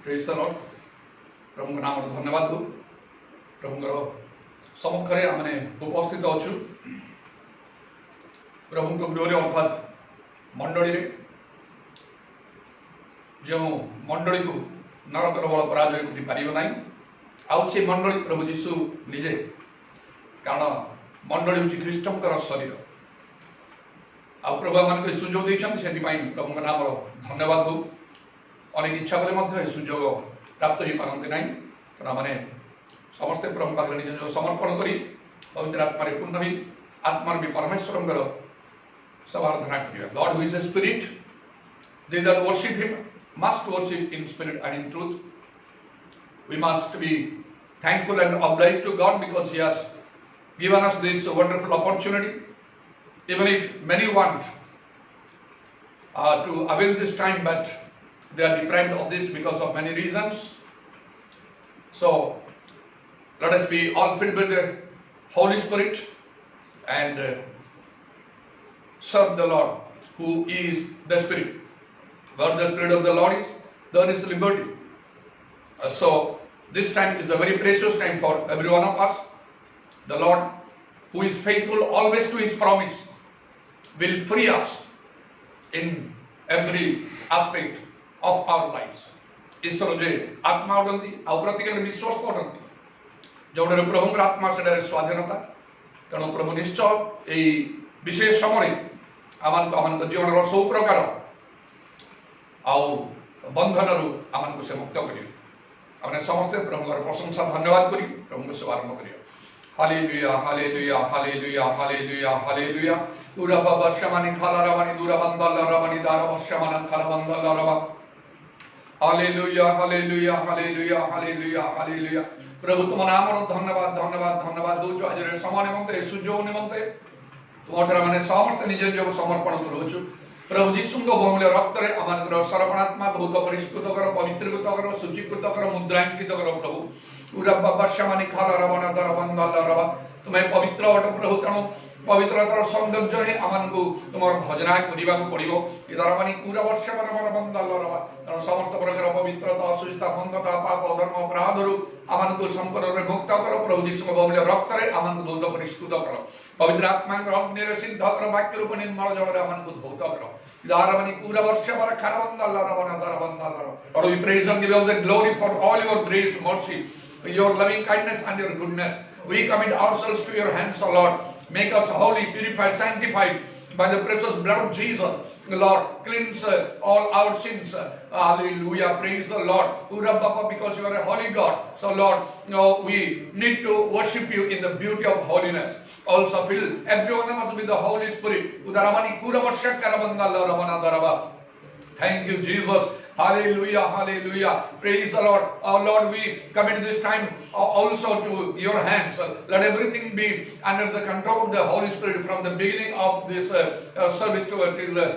Praise the Lord. प्रभु नाम धन्यवाद दो। प्रभुଙ୍କର ସମ୍ମୁଖରେ ଆମେ ଉପସ୍ଥିତ ଅଛୁ। ପ୍ରଭୁଙ୍କ ଗୃହରେ ଅର୍ଥାତ୍ ମଣ୍ଡଳୀରେ ଯେଉଁ ମଣ୍ଡଳୀକୁ ନରକର ବଳ ପରାଜୟ କରିପାରିବ ନାହିଁ, ଆଉ ସେ ମଣ୍ଡଳୀ ପ୍ରଭୁ ଯୀଶୁ ନିଜେ, କାରଣ ମଣ୍ଡଳୀ ହେଉଛି ଖ୍ରୀଷ୍ଟଙ୍କର ଶରୀର। ଆଉ ପ୍ରଭୁ ଆମମାନଙ୍କୁ ଏ ସୁଯୋଗ ଦେଇଛନ୍ତି, ସେଥିପାଇଁ ପ୍ରଭୁଙ୍କ ନାମର ଧନ୍ୟବାଦ ଦଉ। ଅନେକ ଇଚ୍ଛା କଲେ ମଧ୍ୟ ଏ ସୁଯୋଗ ପ୍ରାପ୍ତ ହୋଇପାରନ୍ତି ନାହିଁ, କାରଣ ମାନେ ସମସ୍ତେ ପ୍ରଭୁ ପାଖରେ ନିଜ ନିଜ ସମର୍ପଣ କରି ପବିତ୍ର ଆତ୍ମାରେ ପୂର୍ଣ୍ଣ ହୋଇ ଆତ୍ମାର ବି ପରମେଶ୍ୱରଙ୍କର ସମାରାଧନା କରିବା। God who is a spirit, they that worship him must worship in spirit and in truth. We must be thankful and obliged to God because he has given us this wonderful opportunity, even if many want to avail this time, but they are deprived of this because of many reasons. So let us be all filled with the Holy Spirit and serve the Lord, who is the Spirit. Where the Spirit of the Lord is, there is liberty. So this time is a very precious time for every one of us. The Lord, who is faithful always to his promise, will free us in every aspect of our lives. ईश्वर जे आत्मा उड़ती आउ प्रत्येक विश्वस्त उड़ती जोड़े प्रभुंर आत्मा से स्वाधीनता। तेणु प्रभु निश्चय यही विशेष समय आम जीवन सब प्रकार आउ बंधन आम से मुक्त करेंगे। आम समस्ते प्रभुर प्रशंसा धन्यवाद करी प्रभु को शुभारंभ करिए। Hallelujah hallelujah hallelujah hallelujah hallelujah दूरा बाबा शमानी खाला रवानी दूरा बंदला रवानी दारा शमाना खाला बंदला रवा। Hallelujah hallelujah hallelujah hallelujah hallelujah. प्रभु तुम नाम धन्यवाद धन्यवाद धन्यवाद दौच। आज समय निमंते सुजोग निमंते तुम मैंने समस्त निज निज समर्पण करुचु। प्रभु जीशु बहुमूल्य रक्त आम सर्वणात्मा बहुत परिष्कृत कर, पवित्रकृत कर, शुचीकृत कर, मुद्रांकित कर। प्रभु पूरा बाबा शमानी खाला रवाना दर बंदला रवा। तुम्हें पवित्र अट प्रभु, तेणु पवित्रतार सौंदर्य ही आमको तुम भजना करने को पड़ो। इधर मानी पूरा वर्ष मन बंदल रवा। तेणु समस्त प्रकार पवित्रता अशुचिता मंदता पाप धर्म अपराध आमको संपूर्ण मुक्त कर। प्रभु जीशु बहुमूल्य रक्त आमको धौत परिष्कृत कर। पवित्र आत्मा अग्नि सिद्ध कर, वाक्य रूप निर्मल जल आमको धौत कर। इधर मानी पूरा वर्ष मन खार बंदल रवा दर बंदल रवा। Lord, we praise and give all the glory for all your grace, mercy, your loving kindness and your goodness. We commit ourselves to your hands, O Lord. Make us holy, purified, sanctified by the precious blood of Jesus. Lord, cleanse all our sins. Hallelujah. Praise the Lord. Because you are a holy God. So Lord, we need to worship you in the beauty of holiness. Also fill everyone of us with the Holy Spirit. Thank you, Jesus. Hallelujah, hallelujah. Praise the Lord. Our Lord, we commit this time also to your hands. Let everything be under the control of the Holy Spirit from the beginning of this service till the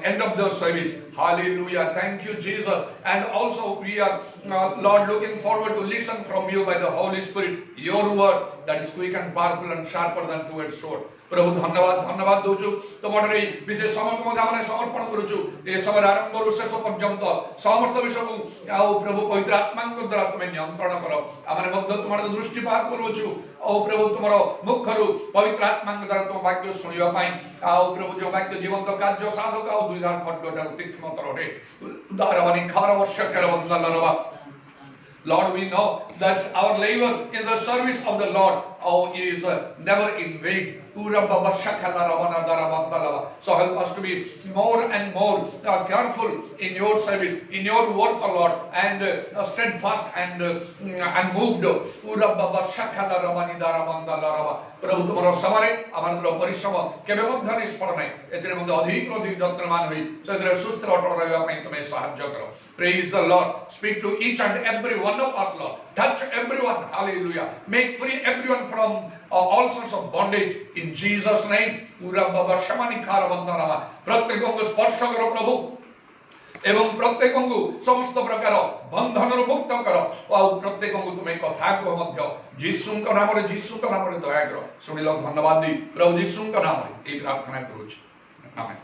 end of the service. Hallelujah. Thank you, Jesus. And also we are, Lord, looking forward to listen from you by the Holy Spirit. Your word that is quick and powerful and sharper than two-edged sword. प्रभु धन्यवाद धन्यवाद दौचु। तुम विशेष समय को समर्पण करुचु। ये समय आरंभ शेष पर्यंत समस्त विषय को प्रभु पवित्र आत्मा द्वारा तुम्हें नियंत्रण कर। आम तुम दृष्टिपात करुचु। प्रभु तुम मुखर पवित्र आत्मा द्वारा तुम वाक्य शुणापी प्रभु जो वाक्य जीवंत कार्य साधक आ दुईधार खड्गटा तीक्ष्णतर अटे उदार मानी खार वर्ष बंदल रवा। Lord, we know that our labor in the service of the Lord is never in vain. So help us to be more and more careful in your service, in your work, O Lord, and steadfast and moved. प्रभु तुम समय आम परिश्रम केवे निष्फल ना अधिक अधिक जत्नवान हो सुस्थ अटल रही तुम्हें साहाय्य कर। Praise the Lord. Speak to each and every one of us, Lord. Touch everyone. Hallelujah. Make free everyone from all sorts of bondage in Jesus' name. प्रत्येक को स्पर्श करो प्रभु एवं प्रत्येक को समस्त प्रकार बंधन मुक्त कर। प्रत्येक को तुम्हें कथा कह जीशु नाम दया कर। शुणिल धन्यवाद दी प्रभु जीशु नाम ये प्रार्थना करुच। आमेन।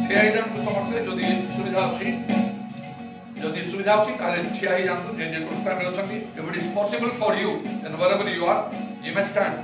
ଠିଆ ହେଇଯାଆନ୍ତୁ ସମସ୍ତେ ଯଦି ସୁବିଧା ଅଛି ତାହେଲେ ଠିଆ ହେଇଯାଆନ୍ତୁ ଯେ ଯେକୌଣସି ସ୍ଥାନରେ ଅଛନ୍ତି। If it is possible for you then wherever you are you may stand.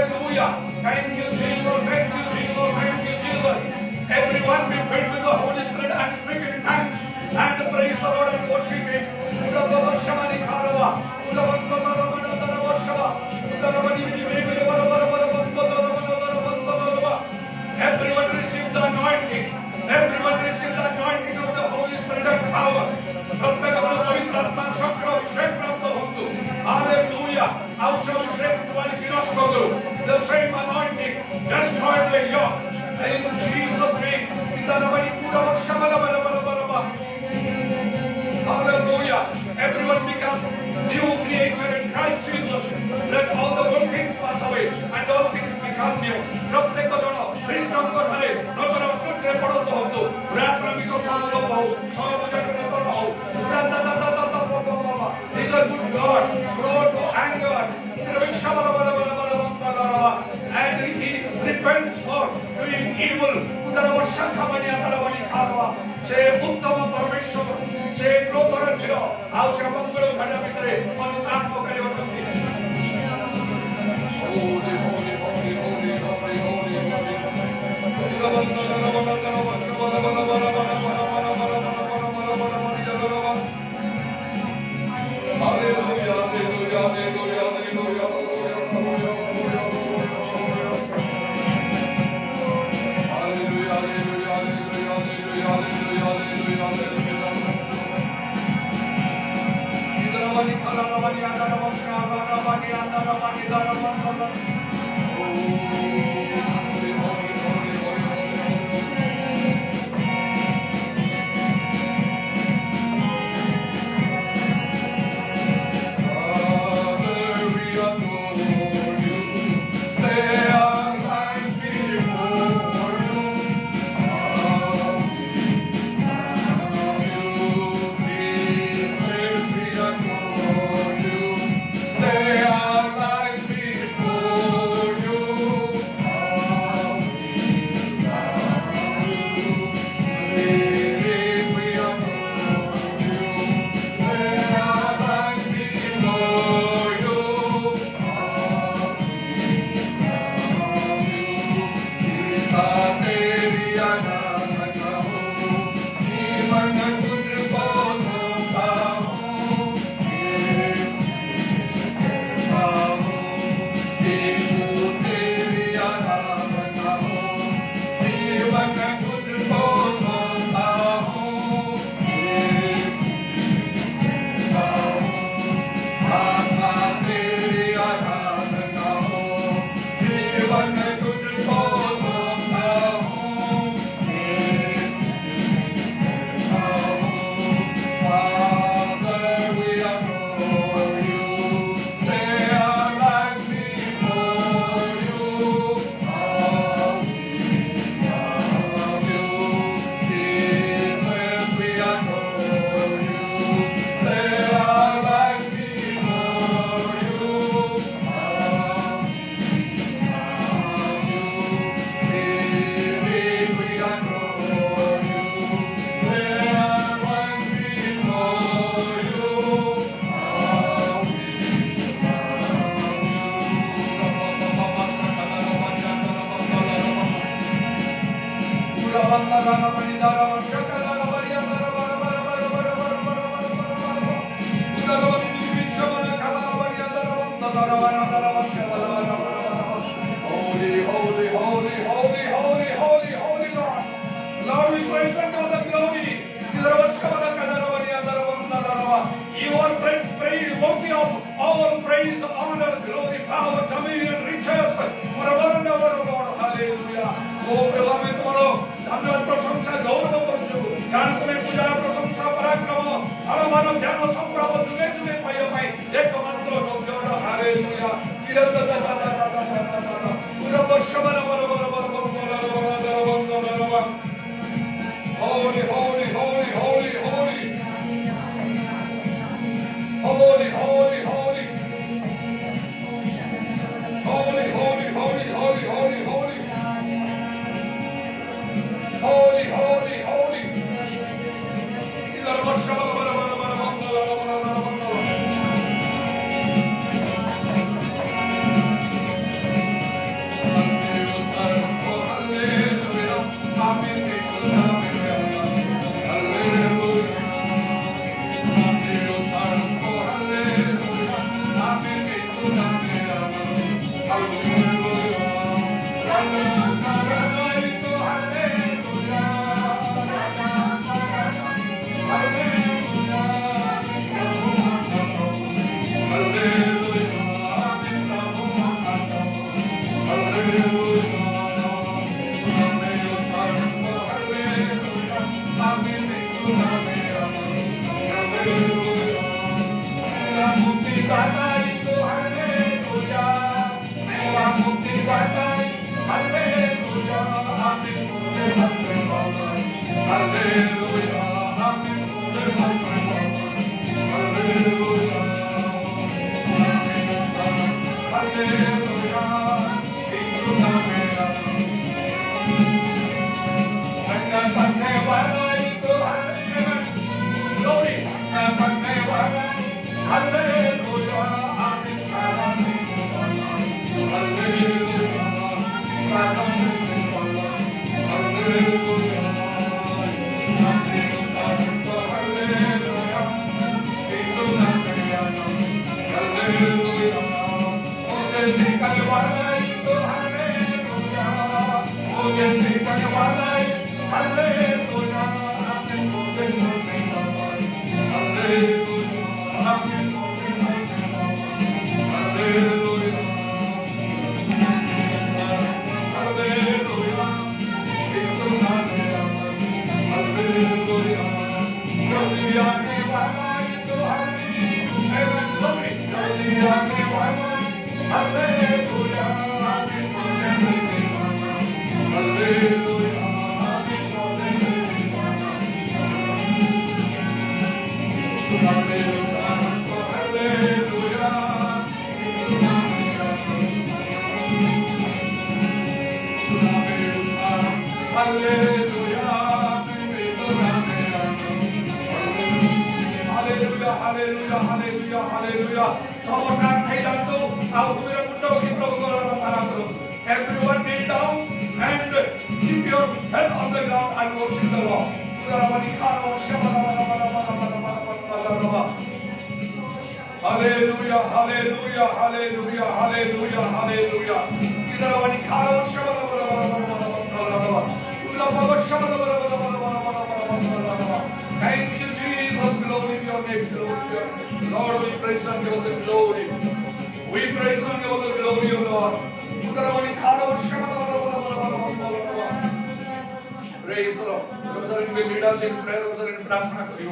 Hallelujah. Thank you, Jesus. Thank you, Jesus. Thank you, Jesus. Everyone be filled with the Holy Spirit and speak in tongues and praise the Lord and worship Him. Everyone receive the anointing. Everyone receive the anointing of the Holy Spirit and power. Hallelujah. The same anointing destroy the yoke. In Jesus' name. Hallelujah. Everyone becomes new creature in Christ Jesus. Let all the old things pass away and all things become new. প্রত্যেক জন খ্রিস্টানଙ୍କ ଠାରେ নতুন অস্তিত্বে পরিণত হতো। প্রার্থনা বিষয় সমাগম হোক, সমাজের নতুন হোক। He's a good God, slow to anger. And He repents for doing evil. Se uttama parmeshwar, se global jiro, aau se mangalo ghana bhitere anutan pokari vartanti. Holy, holy, holy, holy, holy, holy, holy. Hallelujah, hallelujah, hallelujah, hallelujah. Holy, holy, holy, holy, holy. Holy, holy, holy. Holy, holy, holy, holy, holy, holy. Holy, holy, holy. Everyone kneel down and keep your head on the ground and worship the Lord. Hallelujah, hallelujah, hallelujah, hallelujah, hallelujah. Thank you, Jesus. Glory to your name, glory. Lord, we praise and give the glory. We praise and give the glory, O Lord. Praise the Lord. Those who lead us in prayer, those who are in prasna kariyo.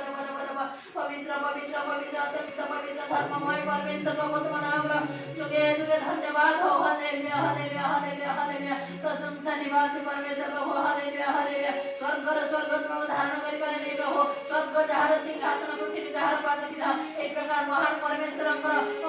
पवित्र पवित्र पवित्र अत्यंत पवित्र धर्ममय परमेश्वर प्रभु तुम्हारा नाम जुगे जुगे धन्यवाद हो हालेलुया हालेलुया हालेलुया हालेलुया प्रशंसा निवासी परमेश्वर प्रभु हालेलुया हालेलुया स्वर्ग में धारण करि पारे प्रभु स्वर्ग जहार सिंहासन पृथ्वी जहार पाद पिता एक प्रकार महान परमेश्वर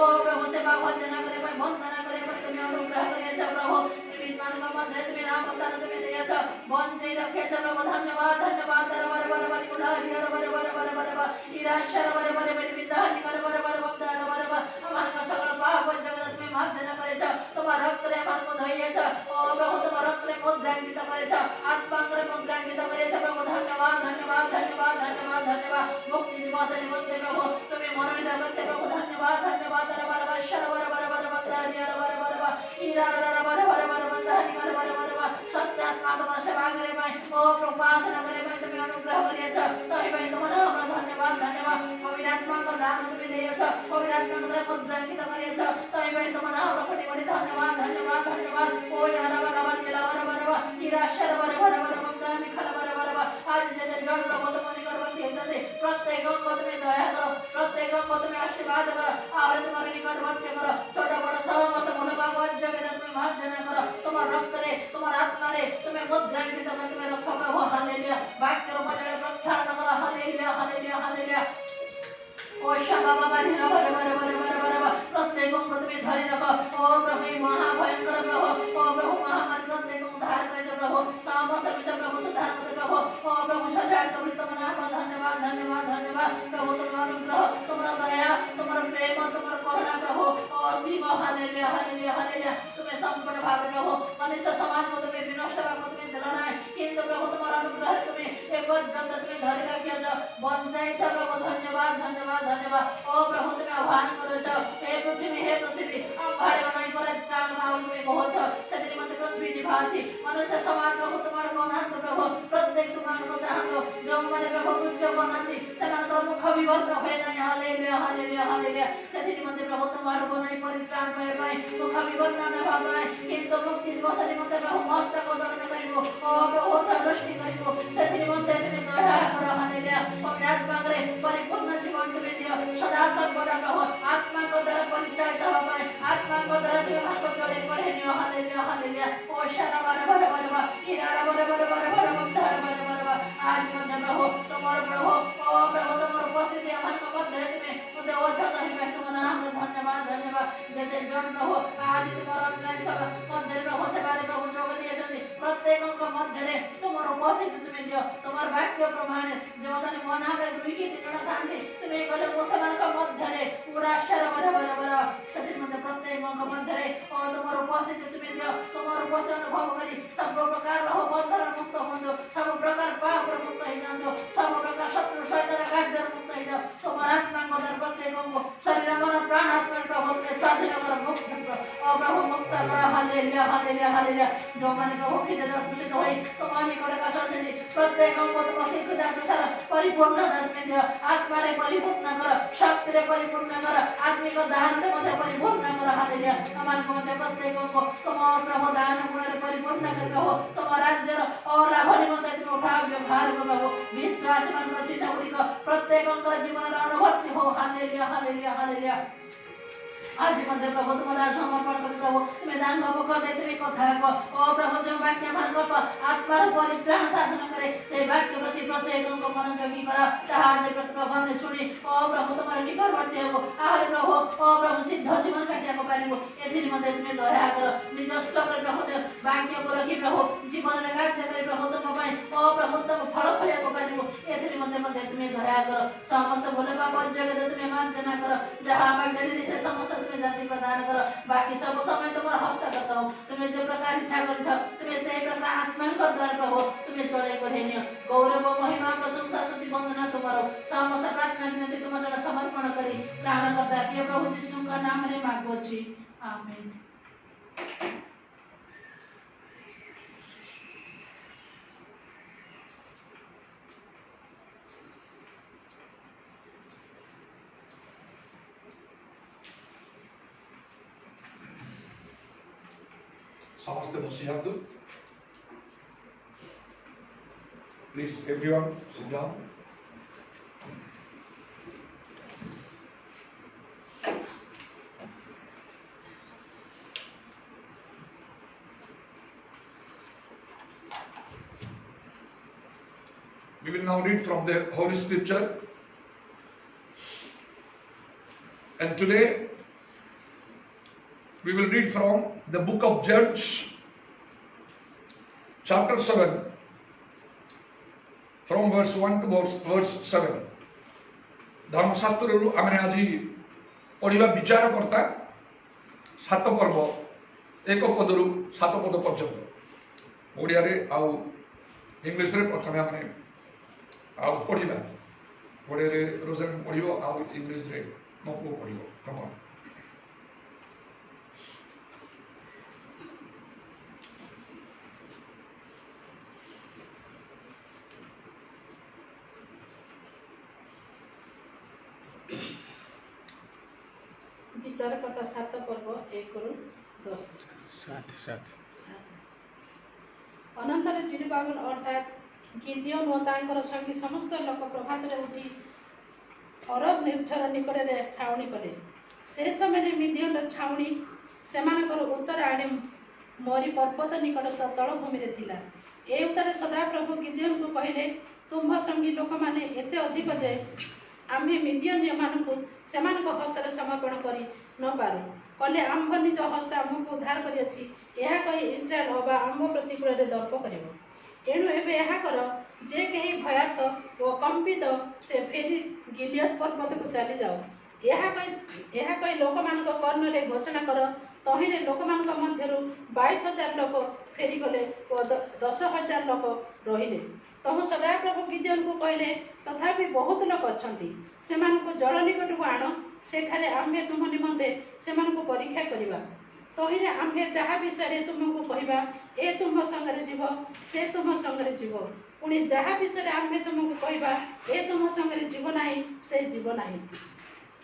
ओ प्रभु सेवा भजना करे पय वंदना करे पय तुम्हें अनुग्रह करे छ प्रभु जीवित मानव मध्य तुम्हें नाम स्थान तुम्हें दिया छ वंचे रखे छ प्रभु धन्यवाद धन्यवाद वर वर वर गुडारी वर वर वर वर वर इराशर वर वर वर विदानी वर वर वर वंदना वर वर हमार का सकल पाप जगत में माफ जना करे छ तुम्हार रक्त रे हमार को धैर्य छ ओ प्रभु तुम्हार रक्त रे मुद्रांकित करे छ आत्मा रे मुद्रांकित करे छ प्रभु धन्यवाद धन्यवाद धन्यवाद धन्यवाद धन्यवाद मुक्ति दिवस निमित्त प्रभु तुम्हें मरण देवते प्रभु धन्यवाद धन्यवाद वर वर वर शर वर वर वर वंदना वर वर वर इरा वर वर वर वर वंदना वर वर वर वर सत्य आत्मा तुम्हार सेवा करे मैं ओ प्रभु उपासना करे मैं तुम्हें अनुग्रह करे छ तई भाई तुम्हारा धन्यवाद धन्यवाद पवित्र आत्मा को दान तुम्हें दिए छ पवित्र आत्मा को मुद्रांकित करे छ तई भाई तुम्हारा बड़ी बड़ी धन्यवाद धन्यवाद धन्यवाद ओ यारा वर वर वर वर वर इराशर वर वर वर वंदना खल वर वर वर आज जे जन प्रभु तुम्हारी करवती होते प्रत्येक को तुम्हें दया करो प्रत्येक को तुम्हें आशीर्वाद करो और तुम्हारे निकटवर्ती करो छोटा बड़ा सब मत मनोभाव जगत में मार्जना करो तुम्हार रक्त रे तुम्हार आत्मा रे तुम्हें मुद्रांकित कर तुम्हें रखो प्रभु हालेलुया वाक्य रूप में प्रख्यान करो हालेलुया हालेलुया हालेलुया ओ शबा बाबा रे वर वर वर वर वर प्रत्येक को तुम्हें धरि रखो ओ प्रभु महाभयंकर प्रभु ओ प्रभु महामारी प्रत्येक को उद्धार कर प्रभु समस्त विषय प्रभु सुधार कर प्रभु ओ प्रभु सजाड़ कबूल तुम्हारा धन्यवाद धन्यवाद धन्यवाद प्रभु तुम्हारा अनुग्रह तुम्हारा दया तुम्हारा प्रेम तुम्हारा करुणा प्रभु ओ शिव हालेलुया हालेलुया हालेलुया तुम्हें संपूर्ण भाव प्रभु मनुष्य समाज को तुम्हें विनष्ट भाव को तुम्हें दिलाना है किंतु पर्यंत तुम्हें धरी रखिए बंचाई प्रभु धन्यवाद धन्यवाद धन्यवाद ओ प्रभु तुम्हें आह्वान करुच हे पृथ्वी अंबाड़े नहीं पर प्राण भाव तुम्हें बहुत से मत पृथ्वी निवासी मनुष्य समाज प्रभु तुम्हारे बनाते प्रभु प्रत्येक तुम्हारे चाहतो जो मैंने प्रभु पुष्य बनाती से मुख विवर्त हुए नहीं हालेलुया हालेलुया हालेलुया से मत प्रभु तुम्हारे बनाई परित्राण पाए मुख विवर्त न भावे किंतु मुक्ति दिवस मत प्रभु मस्तक दंड करिवो ओ प्रभु दृष्टि करिवो से मत तुम्हें दया कर हालेलुया अपने आत्मा करे परिपूर्ण जीवन तुम्हें दियो सदा सर्वदा प्रभु आत्मा को द्वारा परिचालित होवे आत्मा को द्वारा तुम्हारे को चले पड़े नियो हालेलुया हालेलुया ओ शरा बार बार बार बार किनारा बार बार बार बार उद्धार बार बार बार आज मध्य प्रभु तुम्हारे प्रभु ओ प्रभु तुम्हारे उपस्थिति हमारे को मध्य तुम्हें मुझे ओछा नहीं बैठो मना हम धन्यवाद धन्यवाद जैसे जन प्रभु आज तुम्हारा ऑनलाइन सभा मध्य प्रभु से बारे प्रभु जोग दिए जल्दी प्रत्येक को मध्य रे तुम्हारे उपस्थिति तुम्हें दियो तुम्हारे वाक्य प्रमाण जो तने मना में दुई की तीन शांति तुम्हें बोले मुसलमान का मध्य रे पूरा शरा बार बार बार सदी मध्य प्रत्येक को मध्य रे और तुम्हारे उपस्थिति तुम्हें दियो तुम्हारे उपस्थिति अनुभव करी सब प्रकार रहो बंधन मुक्त हो सब प्रकार पाप मुक्त हो जाओ सब प्रकार शत्रु शैतान कार्य मुक्त हो जाओ तुम्हारा आत्मा को दर प्रत्येक को शरीर मन प्राण आत्मा को होते स्वाधीन कर मुक्त और प्रभु मुक्त कर हालेलुया हालेलुया हालेलुया जो माने प्रभु की जगह खुशी होई तुम्हारे निकट का सौंदर्य प्रत्येक को तुम्हारे खुदा अनुसार परिपूर्ण धर्म दियो आत्मा रे परिपूर्ण कर शक्ति रे परिपूर्ण कर आत्मिक दान रे मध्य परिपूर्ण कर हालेलुया हमारे को मध्य प्रत्येक को तुम्हारे प्रभु दान गुण रे परिपूर्ण कर प्रभु तुम्हारा राज्य और लाभनी मध्य तुम उठाओ व्यवहार प्रभु विश्वास मन चिन्ह गुड़िक प्रत्येक जीवन अनुभूति हो हालेलुया हालेलुया हालेलुया आज मध्य प्रभु तुम्हारा समर्पण कर प्रभु तुम्हें दान बाबू कर दे तुम्हें कथा को ओ प्रभु जो वाक्य मार्ग आत्मा परित्राण साधन करे से वाक्य प्रति प्रत्येक को मनोयोगी कर ताहा आज प्रभु ने सुनी ओ प्रभु तुम्हारे निकटवर्ती हो आहार प्रभु ओ प्रभु सिद्ध जीवन काटिया को पारिबो एथि मध्य तुम्हें दया कर निजस्व कर प्रभु वाक्य को रखी प्रभु जीवन रे कार्य करे प्रभु तुम पई ओ प्रभु तुम फल फलिया को पारिबो एथि मध्य तुम्हें दया कर समस्त भोले बाबा जगत तुम्हें मार्जना कर जहां मांगली से समस्त तुम्हें जाति प्रदान कर बाकी सब समय तुम्हारा हस्तगत हो तुम्हें जो प्रकार इच्छा कर तुम्हें से प्रकार आत्मा को द्वारा प्रभु तुम्हें चले बढ़ेनियो गौरव महिमा प्रशंसा स्तुति वंदना तुम्हारो समस्त प्रार्थना विनती तुम्हारा समर्पण करी प्राण करता प्रिय प्रभु यीशु का नाम रे मांगो छी आमीन। समस्त बसियातु please everyone sit down we will now read from the Holy Scripture and today we will read from the book of Judges, chapter 7, from verse 1 to verse 7. धर्मशास्त्र आम आज पढ़ा विचार करता 7 पर्व 1 पदरु 7 पद पर्यंत ओडिया रे आउ इंग्लिश रे प्रथमे आम आउ पढ़ा ओडिया रे रोजन पढ़ो आउ इंग्लिश रे मो पु पढ़ो कम ऑन। विचार करता 7 पर्व 1 रु 10 अनंतर जिरुबाबेल अर्थात गिदियोन व तांकर संगी समस्त लोक प्रभात रे उठी अरब निर्झर निकट रे छावनी कले से समय मिदियोन रे छावनी सेमानकर उत्तर आड़े मोरी पर्वत निकटस्थ तलभूमि रे थिला ए उत्तर सदा प्रभु गिदियोन को कहले तुम्भ संगी लोक माने एते अधिक जे आम्हे मिदियोन मानकु सेमानक हस्ତରେ समर्पण करी न पारू कले आम्भ निज हस्त आम्भको उद्धार करिअछि ଏହା कहि इस्राएल अबा आम्भ प्रतिकूल रे दर्प करिवो एणु एबे ଏହା कर जे केही भयात ओ कंपित से फेरी गिलियद पर्वत को चली जाओ ଏହା କହି ଲୋକମାନଙ୍କ କର୍ଣ୍ଣରେ ଘୋଷଣା କର। ତହିଁରେ ଲୋକମାନଙ୍କ ମଧ୍ୟରୁ 22,000 ଲୋକ ଫେରିଗଲେ ଓ 10,000 ଲୋକ ରହିଲେ। ତହୁ ସଦାପ୍ରଭୁ ଗିଦିଓନକୁ କହିଲେ, ତଥାପି ବହୁତ ଲୋକ ଅଛନ୍ତି, ସେମାନଙ୍କୁ ଜଳ ନିକଟକୁ ଆଣ, ସେଠାରେ ଆମ୍ଭେ ତୁମ ନିମନ୍ତେ ସେମାନଙ୍କୁ ପରୀକ୍ଷା କରିବା। ତହିଁରେ ଆମ୍ଭେ ଯାହା ବିଷୟରେ ତୁମକୁ କହିବା, ଏ ତୁମ ସାଙ୍ଗରେ ଯିବ, ସେ ତୁମ ସାଙ୍ଗରେ ଯିବ। ପୁଣି ଯାହା ବିଷୟରେ ଆମ୍ଭେ ତୁମକୁ କହିବା, ଏ ତୁମ ସାଙ୍ଗରେ ଯିବ ନାହିଁ, ସେ ଯିବ ନାହିଁ।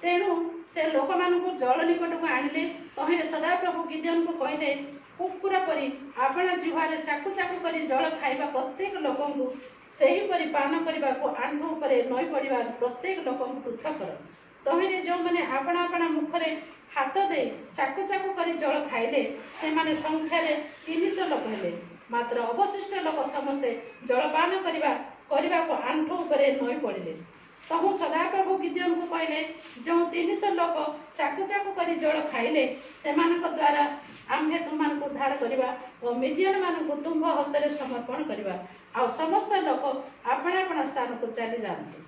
ତେଣୁ ସେ ଲୋକମାନଙ୍କୁ ଜଳ ନିକଟକୁ ଆଣିଲେ। ତହିଁରେ ସଦାପ୍ରଭୁ ଗିଦିଓନକୁ କହିଲେ, କୁକୁର ପରି ଆପଣା ଜିହ୍ୱାରେ ଚାକୁ ଚାକୁ କରି ଜଳ ଖାଇବା ପ୍ରତ୍ୟେକ ଲୋକଙ୍କୁ, ସେହିପରି ପାନ କରିବାକୁ ଆଣ୍ଠୁ ଉପରେ ନଈ ପଡ଼ିବା ପ୍ରତ୍ୟେକ ଲୋକଙ୍କୁ ପୃଥକ କର। ତହିଁରେ ଯେଉଁମାନେ ଆପଣା ଆପଣା ମୁଖରେ ହାତ ଦେଇ ଚାକୁ ଚାକୁ କରି ଜଳ ଖାଇଲେ, ସେମାନେ ସଂଖ୍ୟାରେ 300 ଲୋକ ହେଲେ। ମାତ୍ର ଅବଶିଷ୍ଟ ଲୋକ ସମସ୍ତେ ଜଳପାନ କରିବାକୁ ଆଣ୍ଠୁ ଉପରେ ନଈ ପଡ଼ିଲେ। ତହୁ ସଦାପ୍ରଭୁ ଗିଦିଓନକୁ କହିଲେ, ଯେଉଁ 300 ଲୋକ ଚାକୁ ଚାକୁ କରି ଜଳ ଖାଇଲେ, ସେମାନଙ୍କ ଦ୍ୱାରା ଆମ୍ଭେ ତୁମମାନଙ୍କୁ ଉଦ୍ଧାର କରିବା ଓ ମିଦିଆନମାନଙ୍କୁ ତୁମ୍ଭ ହସ୍ତରେ ସମର୍ପଣ କରିବା। ଆଉ ସମସ୍ତ ଲୋକ ଆପଣା ଆପଣା ସ୍ଥାନକୁ ଚାଲିଯାଆନ୍ତୁ।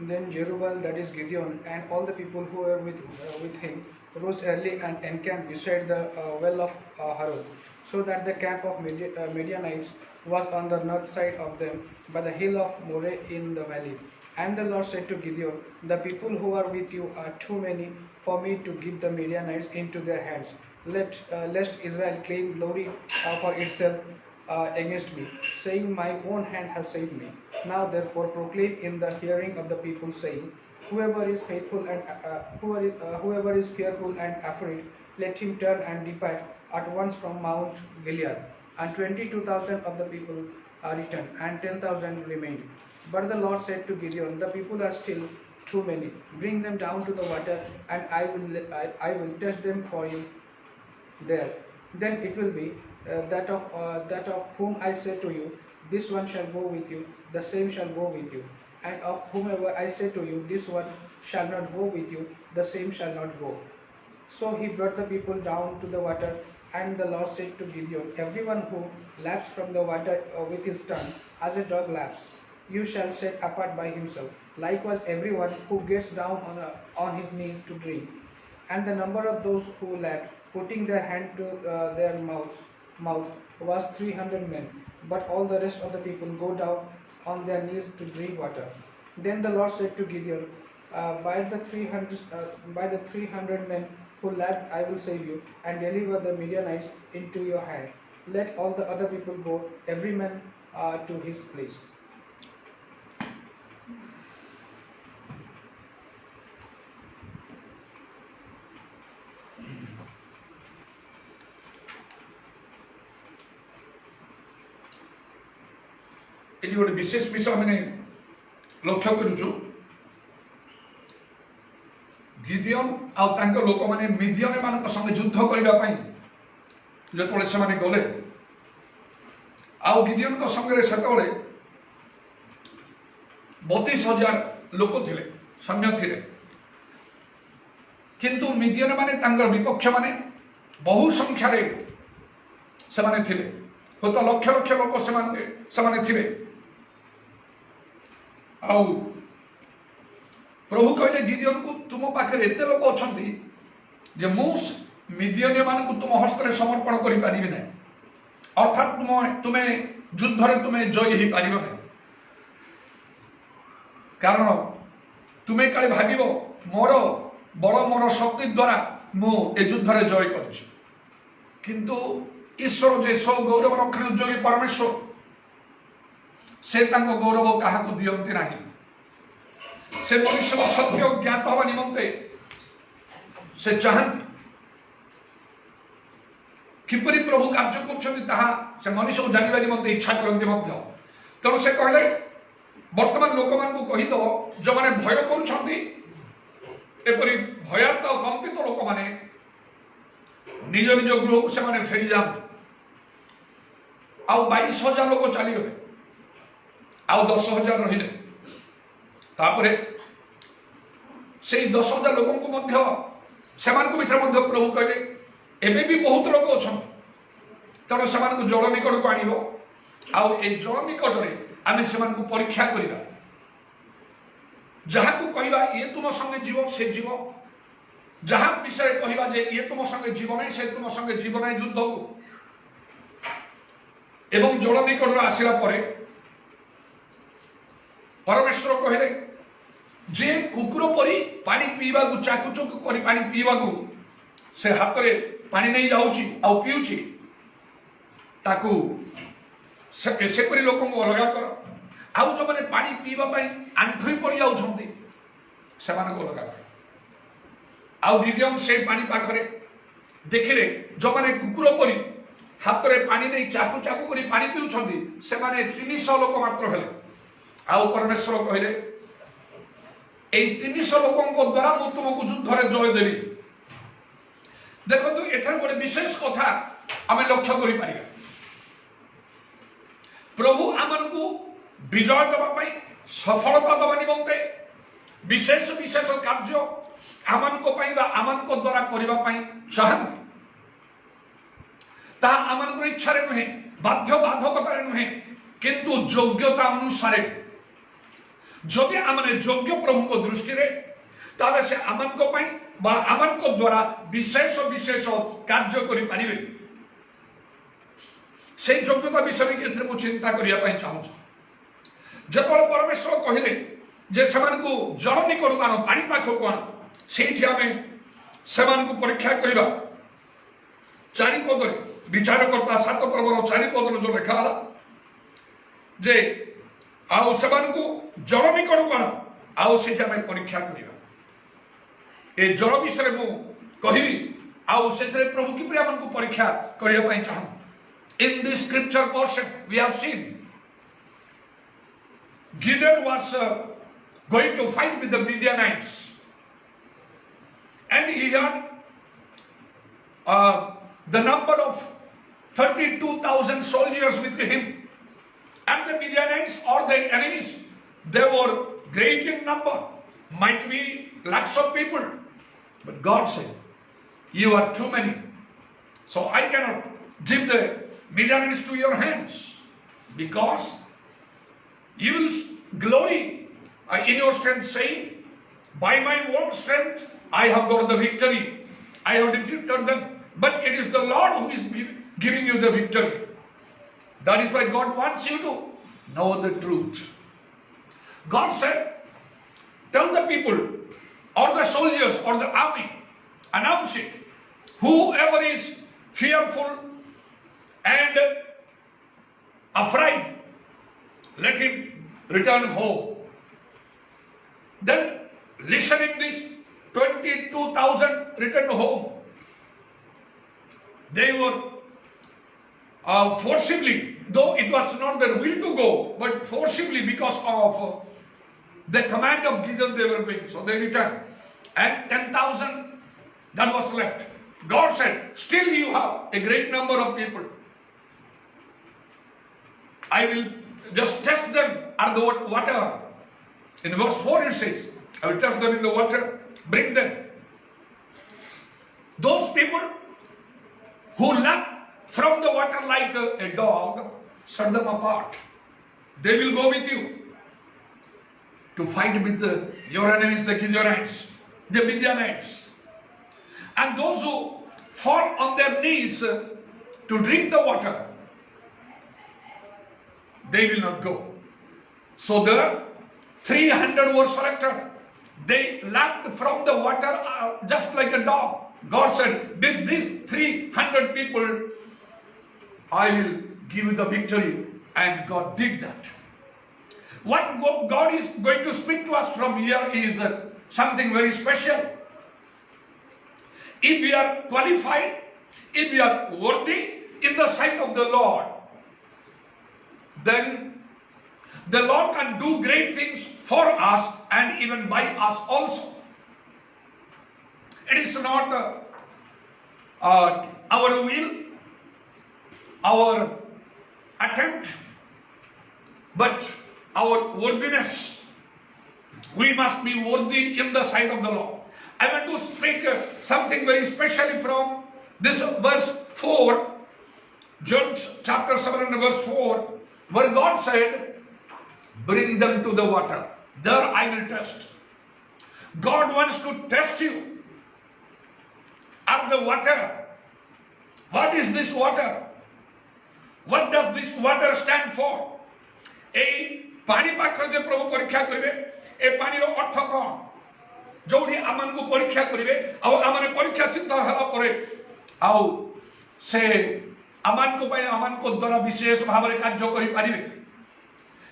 Then Jerubbaal, that is Gideon, and all the people who were with him rose early and encamped beside the well of Harod, so that the camp of Midianites was on the north side of them by the hill of Moreh in the valley. And the Lord said to Gideon, the people who are with you are too many for me to give the Midianites into their hands, lest Israel claim glory for itself against me, saying, my own hand has saved me. Now therefore proclaim in the hearing of the people, saying, whoever is fearful and afraid, let him turn and depart at once from Mount Gilead. And 22,000 of the people returned, and 10,000 remained. But the Lord said to Gideon, the people are still too many. Bring them down to the water, and I will test them for you there. Then it will be that of whom I say to you, this one shall go with you, the same shall go with you. And of whomever I say to you, this one shall not go with you, the same shall not go. So he brought the people down to the water, and the Lord said to Gideon, everyone who laps from the water with his tongue, as a dog laps, you shall set apart by himself. Likewise everyone who gets down on his knees to drink. And the number of those who lapped, putting their hand to their mouth, was 300 men. But all the rest of the people go down on their knees to drink water. Then the Lord said to Gideon, by the 300 men who lapped I will save you, and deliver the Midianites into your hand. Let all the other people go, every man to his place. ଏଠି ଗୋଟେ ବିଶେଷ ବିଷୟ ଆମେ ଲକ୍ଷ୍ୟ କରୁଛୁ। ଗିଦିଓନ ଆଉ ତାଙ୍କ ଲୋକମାନେ ମିଦିଆନ ମାନଙ୍କ ସଙ୍ଗେ ଯୁଦ୍ଧ କରିବା ପାଇଁ ଯେତେବେଳେ ସେମାନେ ଗଲେ, ଆଉ ଗିଦିଓନଙ୍କ ସଙ୍ଗରେ ସେତେବେଳେ 32,000 ଲୋକ ଥିଲେ, ସୈନ୍ୟ ଥିଲେ। କିନ୍ତୁ ମିଦିଆନ ମାନେ ତାଙ୍କର ବିପକ୍ଷ ମାନେ ବହୁ ସଂଖ୍ୟାରେ ସେମାନେ ଥିଲେ, ହୁଏତ ଲକ୍ଷ ଲକ୍ଷ ଲୋକ ସେମାନେ ଥିଲେ। ଆଉ ପ୍ରଭୁ କହିଲେ ଗିଦିଓନକୁ, ତୁମ ପାଖରେ ଏତେ ଲୋକ ଅଛନ୍ତି ଯେ ମୁଁ ମିଦିଆନୀୟ ମାନଙ୍କୁ ତୁମ ହସ୍ତରେ ସମର୍ପଣ କରିପାରିବି ନାହିଁ, ଅର୍ଥାତ୍ ତୁମେ ଯୁଦ୍ଧରେ ତୁମେ ଜୟୀ ହେଇପାରିବ ନାହିଁ। କାରଣ ତୁମେ କାଳେ ଭାବିବ ମୋର ବଳ ମୋର ଶକ୍ତି ଦ୍ୱାରା ମୁଁ ଏ ଯୁଦ୍ଧରେ ଜୟ କରିଛି, କିନ୍ତୁ ଈଶ୍ୱର ଯେ ସବୁ ଗୌରବ ରକ୍ଷଣ ଯୋଗୀ ପରମେଶ୍ୱର, ସେ ତାଙ୍କ ଗୌରବ କାହାକୁ ଦିଅନ୍ତି ନାହିଁ। ସେ ମନୁଷ୍ୟର ସତ୍ୟ ଜ୍ଞାତ ହେବା ନିମନ୍ତେ ସେ ଚାହାନ୍ତି। किपरि प्रभु कार्य कर मनुष्य को जानवा निमंते इच्छा करते तेणु से कहले वर्तमान लोक मान कहीदब जो मैंने भय करपरी भयार्थ कंपित लोक मैंने निज निज गृह को से फेरी जाते आउ 22,000 लोक चलीगले आउ 10,000 रहिले तापरे से 10,000 लोक भीतर प्रभु कहले एबे भी बहुत लोक अच्छा तेणु से जल निकट को आनिब आउ ए जल निकट में आम से परीक्षा करवा जहाँ को कहवा ये तुम संगे जीव से जीव जहाँ विषय कहवा जे ये तुम संगे जीव ना से तुम संगे जीव ना युद्ध को एवं जल निकट आसला परमेश्वर कहले जे कुकुर परी पानी पीवा चाकुचक कर पानी पीवा से हाथ में पानी नहीं जाऊँगी आउ पीऊँगी ताकू सेपरी लोक अलग कर आउ जो मैंने पानी पीवाई आंठुई पड़ जाऊँगी से अलग कर आउ गिदियन से पानी पाखरे देखिले जो मैंने कुकुर परी हाथ में पानी नहीं चाकू चाकू कर पानी पीउछंती से माने 300 लोक मात्र हेले आउ परमेश्वर कहले ए 300 लोकों द्वारा मु तुमको युद्ध रे जय देवी देखो तो एथर गोटे विशेष कथा आम लक्ष्य करि पारिबा प्रभु आमन को विजय देवाई सफलता दवा निमंते विशेष विशेष कार्य आमन को आमन को द्वारा करने चाहती ता आमन इच्छा नुहे बाध्य बाधकतार नुहे किंतु योग्यता अनुसार जदि आमने योग्य प्रभु को दृष्टि ताले से आमन को आमन को द्वारा विशेष विशेष कार्य करें से योग्यता विषय में मुझे चिंता करने चाहूँ जब परमेश्वर कहले जे को जल निकट आण पानी पाखक आण से आम परीक्षा करवा चारिपदे विचारकर्ता 7 पर्वर 4 पदर जो लिखा जे आउ से जल निकट आण आउ से परीक्षा करवा ए जल विषय मु कहि आउ से प्रभु किपरि आमको परीक्षा करने चाहूँ in this scripture portion we have seen Gideon was going to fight with the Midianites and he had the number of 32,000 soldiers with him and the Midianites or their enemies, they were great in number, might be lakhs of people, but God said you are too many, so I cannot give the Midianites to your hands because you will glory in your strength, saying, by my own strength I have got the victory, I have defeated them, but it is the Lord who is giving you the victory. That is why God wants you to know the truth. God said, tell the people or the soldiers or the army, announce it, whoever is fearful and afraid, let him return home. Then, listening this, 22,000 returned home. They were forcibly, though it was not their will to go, but forcibly because of the command of Gideon they were going. So they returned. And 10,000 that was left. God said, still you have a great number of people. I will just test them at the water. In verse 4 it says, I will test them in the water, bring them. Those people who left from the water like a dog, set them apart. They will go with you to fight with your enemies, the Gideonites, the Midianites. And those who fall on their knees to drink the water, they will not go. So the 300 were selected. They lapped from the water just like a dog. God said, with these 300 people, I will give you the victory. And God did that. What God is going to speak to us from here is something very special. If we are qualified if we are worthy in the sight of the Lord, then the Lord can do great things for us and even by us also. It is not our will, our attempt, but our worthiness. We must be worthy in the sight of the Lord. I want to speak something very specially from this verse 4, John chapter 7 and verse 4, where God said, bring them to the water. There I will test. God wants to test you at the water. What is this water? What does this water stand for? A पानी पाखर जे प्रभु परीक्षा करिवे ए पानी रो अर्थ कोन जोडी आमन को परीक्षा करिवे आ आमने परीक्षा सिद्ध हला परे आउ से आमन को पय आमन को द्वारा विशेष भाव रे कार्य करि पारिबे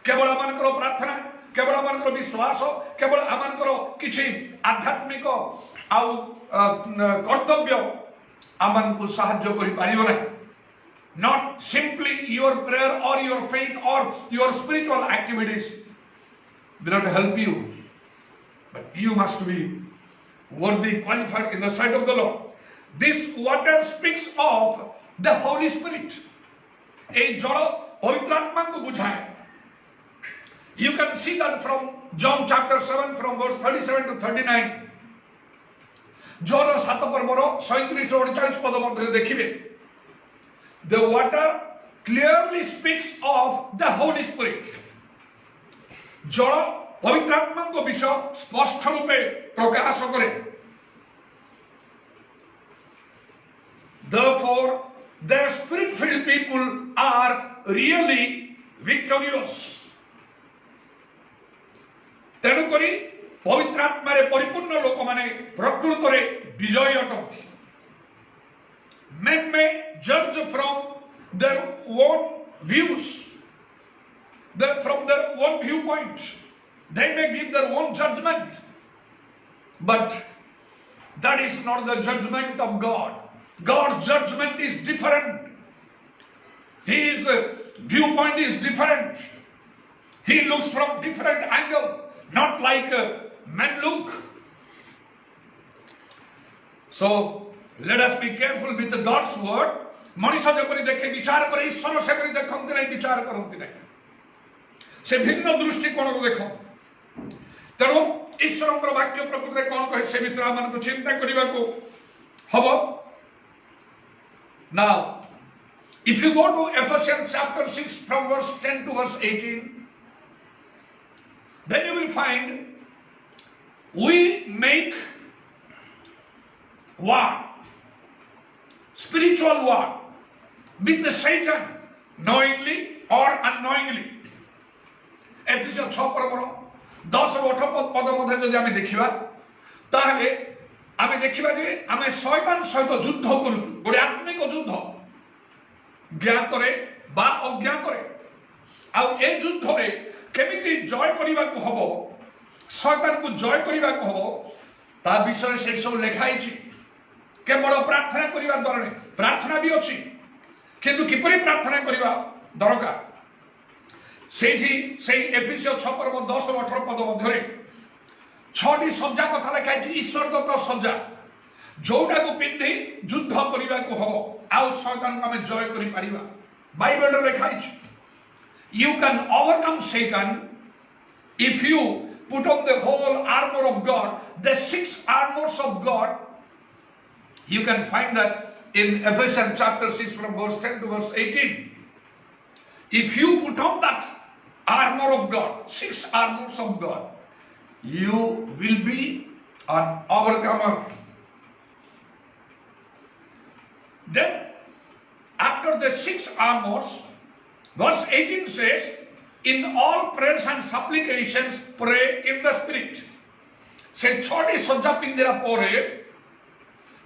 केवल आमन को प्रार्थना केवल आमन को विश्वास केवल आमन को किछि आध्यात्मिक आउ कर्तव्य आमन को सहाय्य करि पारिबो नै. Not simply your prayer or your faith or your spiritual activities will not help you, but you must be worthy, qualified in the sight of the Lord. This water speaks of the Holy Spirit. A jal पवित्र आत्मा को बुझाए. You can see that from John chapter 7 from verse 37 to 39. John 7 पर्वर 37 ରୁ 39 पद मध्ये देखिबे. The water clearly speaks of the Holy Spirit. जल पवित्र आत्मा को विषय स्पष्ट रूपे प्रकाश करे. Therefore, the spirit-filled people are really victorious. तेणुकरी पवित्र आत्मा रे परिपूर्ण लोक माने प्रकृत रे विजयी अटंती. Men may judge from their own views, from their own viewpoint. They may give their own judgment, but that is not the judgment of God. God's judgment is different. His viewpoint is different. He looks from different angle, not like men look. So let us be careful with God's word. मनुष्य जपरि देखे विचार करे ईश्वर से करी देखंती नहीं विचार करंती नहीं से भिन्न दृष्टिकोण को देखो. तेणु ईश्वरंकर वाक्य प्रकृति रे कोन कहे से विषय मन को चिंता करबा को हबो. Now if you go to Ephesians chapter 6 from verse 10 to verse 18, then you will find we make war, spiritual war with the Satan, knowingly or unknowingly. Ephesians 6 पर्वर 10 ରୁ 18 पद मध्ये जदि आमे देखिबा ताले आमे देखिबा जे आमे शैतान सहित युद्ध करूछु. गोटे आत्मिक युद्ध ज्ञात रे बा अज्ञात रे. आ ए युद्ध रे केमिति जय करिबा को हबो, शैतान को जय करिबा को हबो, ता विषय से सब लिखाई छी. केवल प्रार्थना करिबा द्वारा नहीं, प्रार्थना भी अछि किंतु किपरि प्रार्थना करिबा दरकार सेठी से एफिसियस 6 पर्व 10 ରୁ 18 पद मध्ये 6टी सज्जा कथा लिखाई छी. ईश्वर दत्त सज्जा जोटा को पिंधि युद्ध करिबा को हबो आ शैतान को हम जय करि परिबा. बाइबल रे लिखाई छी you can overcome Satan if you put on the whole armor of God, the 6 armors of God. You can find that in Ephesians chapter 6 from verse 10 to verse 18. If you put on that armor of God, 6 armors of God, you will be an overcomer. Then, after the 6 armors, verse 18 says, in all prayers and supplications, pray in the Spirit. से 6टी सज्जा पिंजरा परे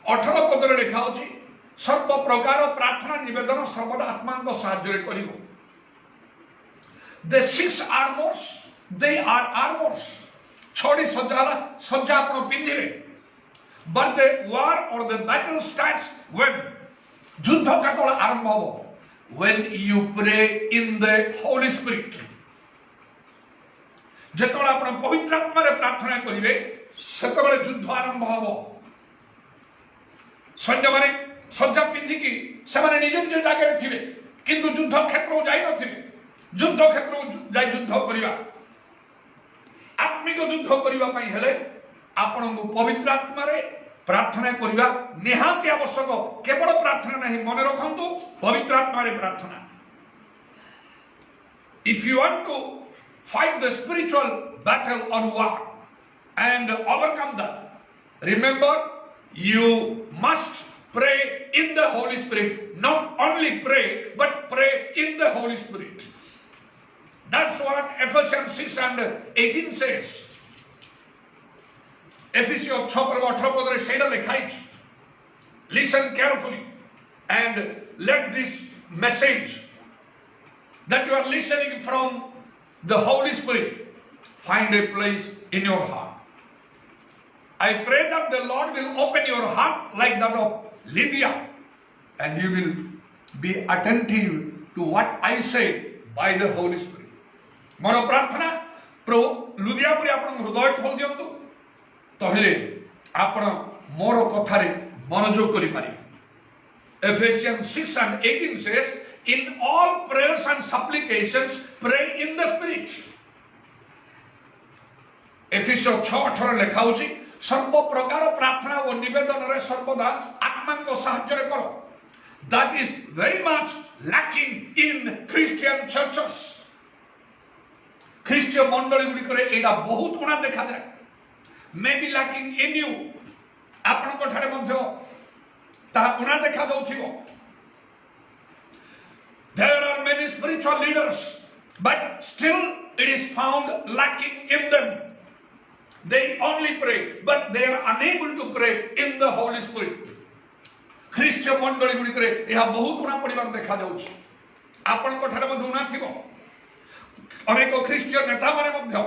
18 पदरे लिखा अछि सर्व प्रकार प्रार्थना निवेदन सर्वदा आत्मा को साहाय्य रे करिवो. The 6 armors, they are armors. 6टी सज्जा आपण पिंधिबे. But the war or the battle starts when युद्ध केतल आरंभ हो when you pray in the Holy Spirit. जेतबेले आपण पवित्र आत्मा रे प्रार्थना करिवे सेतबेले युद्ध आरंभ हो। सैन्य माने सज्जा पिंधिकी से माने निज निज जगह थिबे किंतु युद्ध क्षेत्र जाई नथिबे। युद्ध क्षेत्र जाई युद्ध करिवा आत्मिक युद्ध करिवा पई हेले आपण पवित्र आत्मा रे प्रार्थना करिवा निहाती आवश्यक। केवल प्रार्थना नहीं, मन रखंतु पवित्र आत्मा रे प्रार्थना। If you want to fight the spiritual battle or war and overcome that, remember you must pray in the Holy Spirit. Not only pray, but pray in the Holy Spirit. That's what Ephesians 6 and 18 says. Ephesians 6:18 ସେଇଟା ଲେଖା ହେଇଛି। Listen carefully and let this message that you are listening from the Holy Spirit find a place in your heart. I pray that the Lord will open your heart like that of Lydia and you will be attentive to what I say by the Holy Spirit. ମୋର ପ୍ରାର୍ଥନା ପ୍ରଭୁ ଲୁଦିଆ ପରି ଆପଣଙ୍କ ହୃଦୟ ଖୋଲି ଦିଅନ୍ତୁ, ତହିଲେ ଆପଣ ମୋର କଥାରେ ମନୋଯୋଗ କରିପାରିବେ। Ephesians 6 and 18 says, in all prayers and supplications pray in the Spirit. Ephesians 6:18 ଲେଖା ହେଉଛି सर्व प्रकार प्रार्थना और निवेदन रे सर्वदा आत्मा को साहाय्य करो। That is very much lacking in Christian churches. ख्रीष्टीय मंडली गुड़िक एटा बहुत गुणा देखा जाए। May be lacking in you आपण को ठारे मध्य ता गुणा देखा जाउथिबो। There are many spiritual leaders but still it is found lacking in them. They only pray but they are unable to pray in the Holy Spirit. ख्रीष्टीय मंडली गुड़िक यह बहुत गुणा पड़िबार देखा जाउछि। आपण को ठारे मध्य गुणा थिबो। अनेक ख्रीष्टीय नेता माने मध्य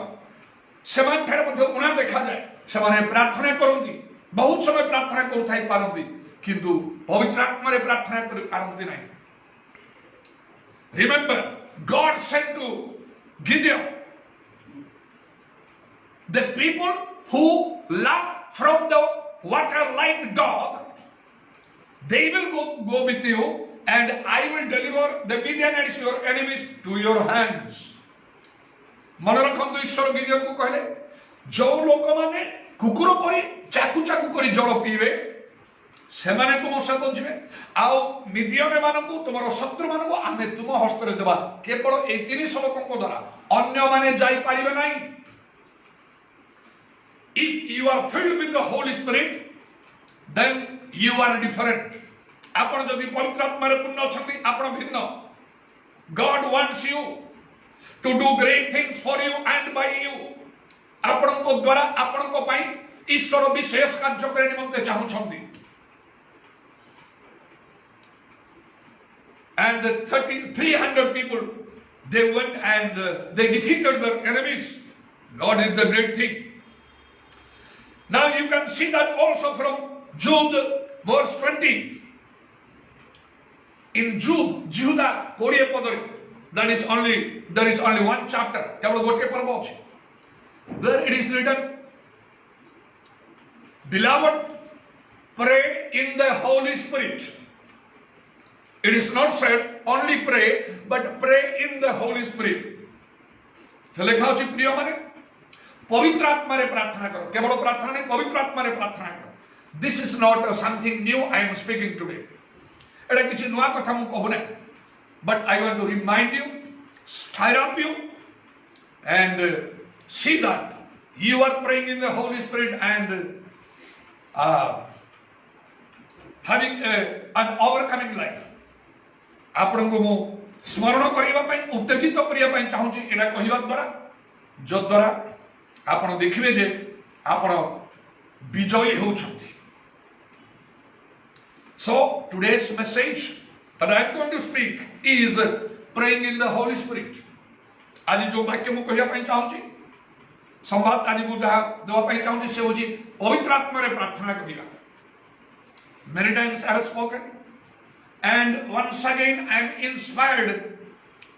सेमान ठारे मध्य गुणा देखा जाए। सेमाने प्रार्थना करंती, बहुत समय प्रार्थना करुथाई पारंती किंतु पवित्र आत्मा रे प्रार्थना करि पारंती नहीं। Remember, God said to Gideon, the people who lap from the water like dog, they will go with you and I will deliver the Midianites, your enemies, to your hands. मन रखंतु ईश्वर गिदियन को कहले जो लोक माने कुकुर परी चाकू चाकू करी जल पीवे से माने तुम सहित जिवे आउ मिदियन मानकु तुमरो शत्रु मानकु आमे तुम हस्त रे देबा। केवल ए 30 लोकन द्वारा अन्य माने जाई पारिबे नाही। If you are filled with the Holy Spirit then you are different. आपण जदि पवित्र आत्मा रे पूर्ण अछंती आपण भिन्न। God wants you to do great things for you and by you. आपण को द्वारा आपण को पई ईश्वर विशेष कार्य करे निमंते चाहू छंती। And the 300 people they went and they defeated their enemies. God is the great thing. Now you can see that also from Jude verse 20. In Jude, Judah 20 पदरे there is only one chapter. केवल गोटे पर्व अछि। There it is written, beloved, pray in the Holy Spirit. It is not said only pray but pray in the Holy Spirit. तो लिखा अछि प्रिय माने पवित्र आत्मा रे प्रार्थना करो। केवल प्रार्थना नहीं, पवित्र आत्मा रे प्रार्थना करो। This is not something new I am speaking today. एटा किछि नुवा कथा मु कहू नै, but I want to remind you, stir up you and see that you are praying in the Holy Spirit and having an overcoming life. आपण को मु स्मरण करिवा पई उत्तेजित करिया पई चाहू छी एटा कहिबा द्वारा जो द्वारा आपण देखिबे जे आपण विजयी होउछंती। So today's message that I am going to speak is praying in the Holy Spirit. आज जो वाक्य मु कहिया पई चाहू छी संवाद आज मु जहा देवा पई चाहू छी से होजी पवित्र आत्मा रे प्रार्थना करिया। Many times I have spoken And once again I am inspired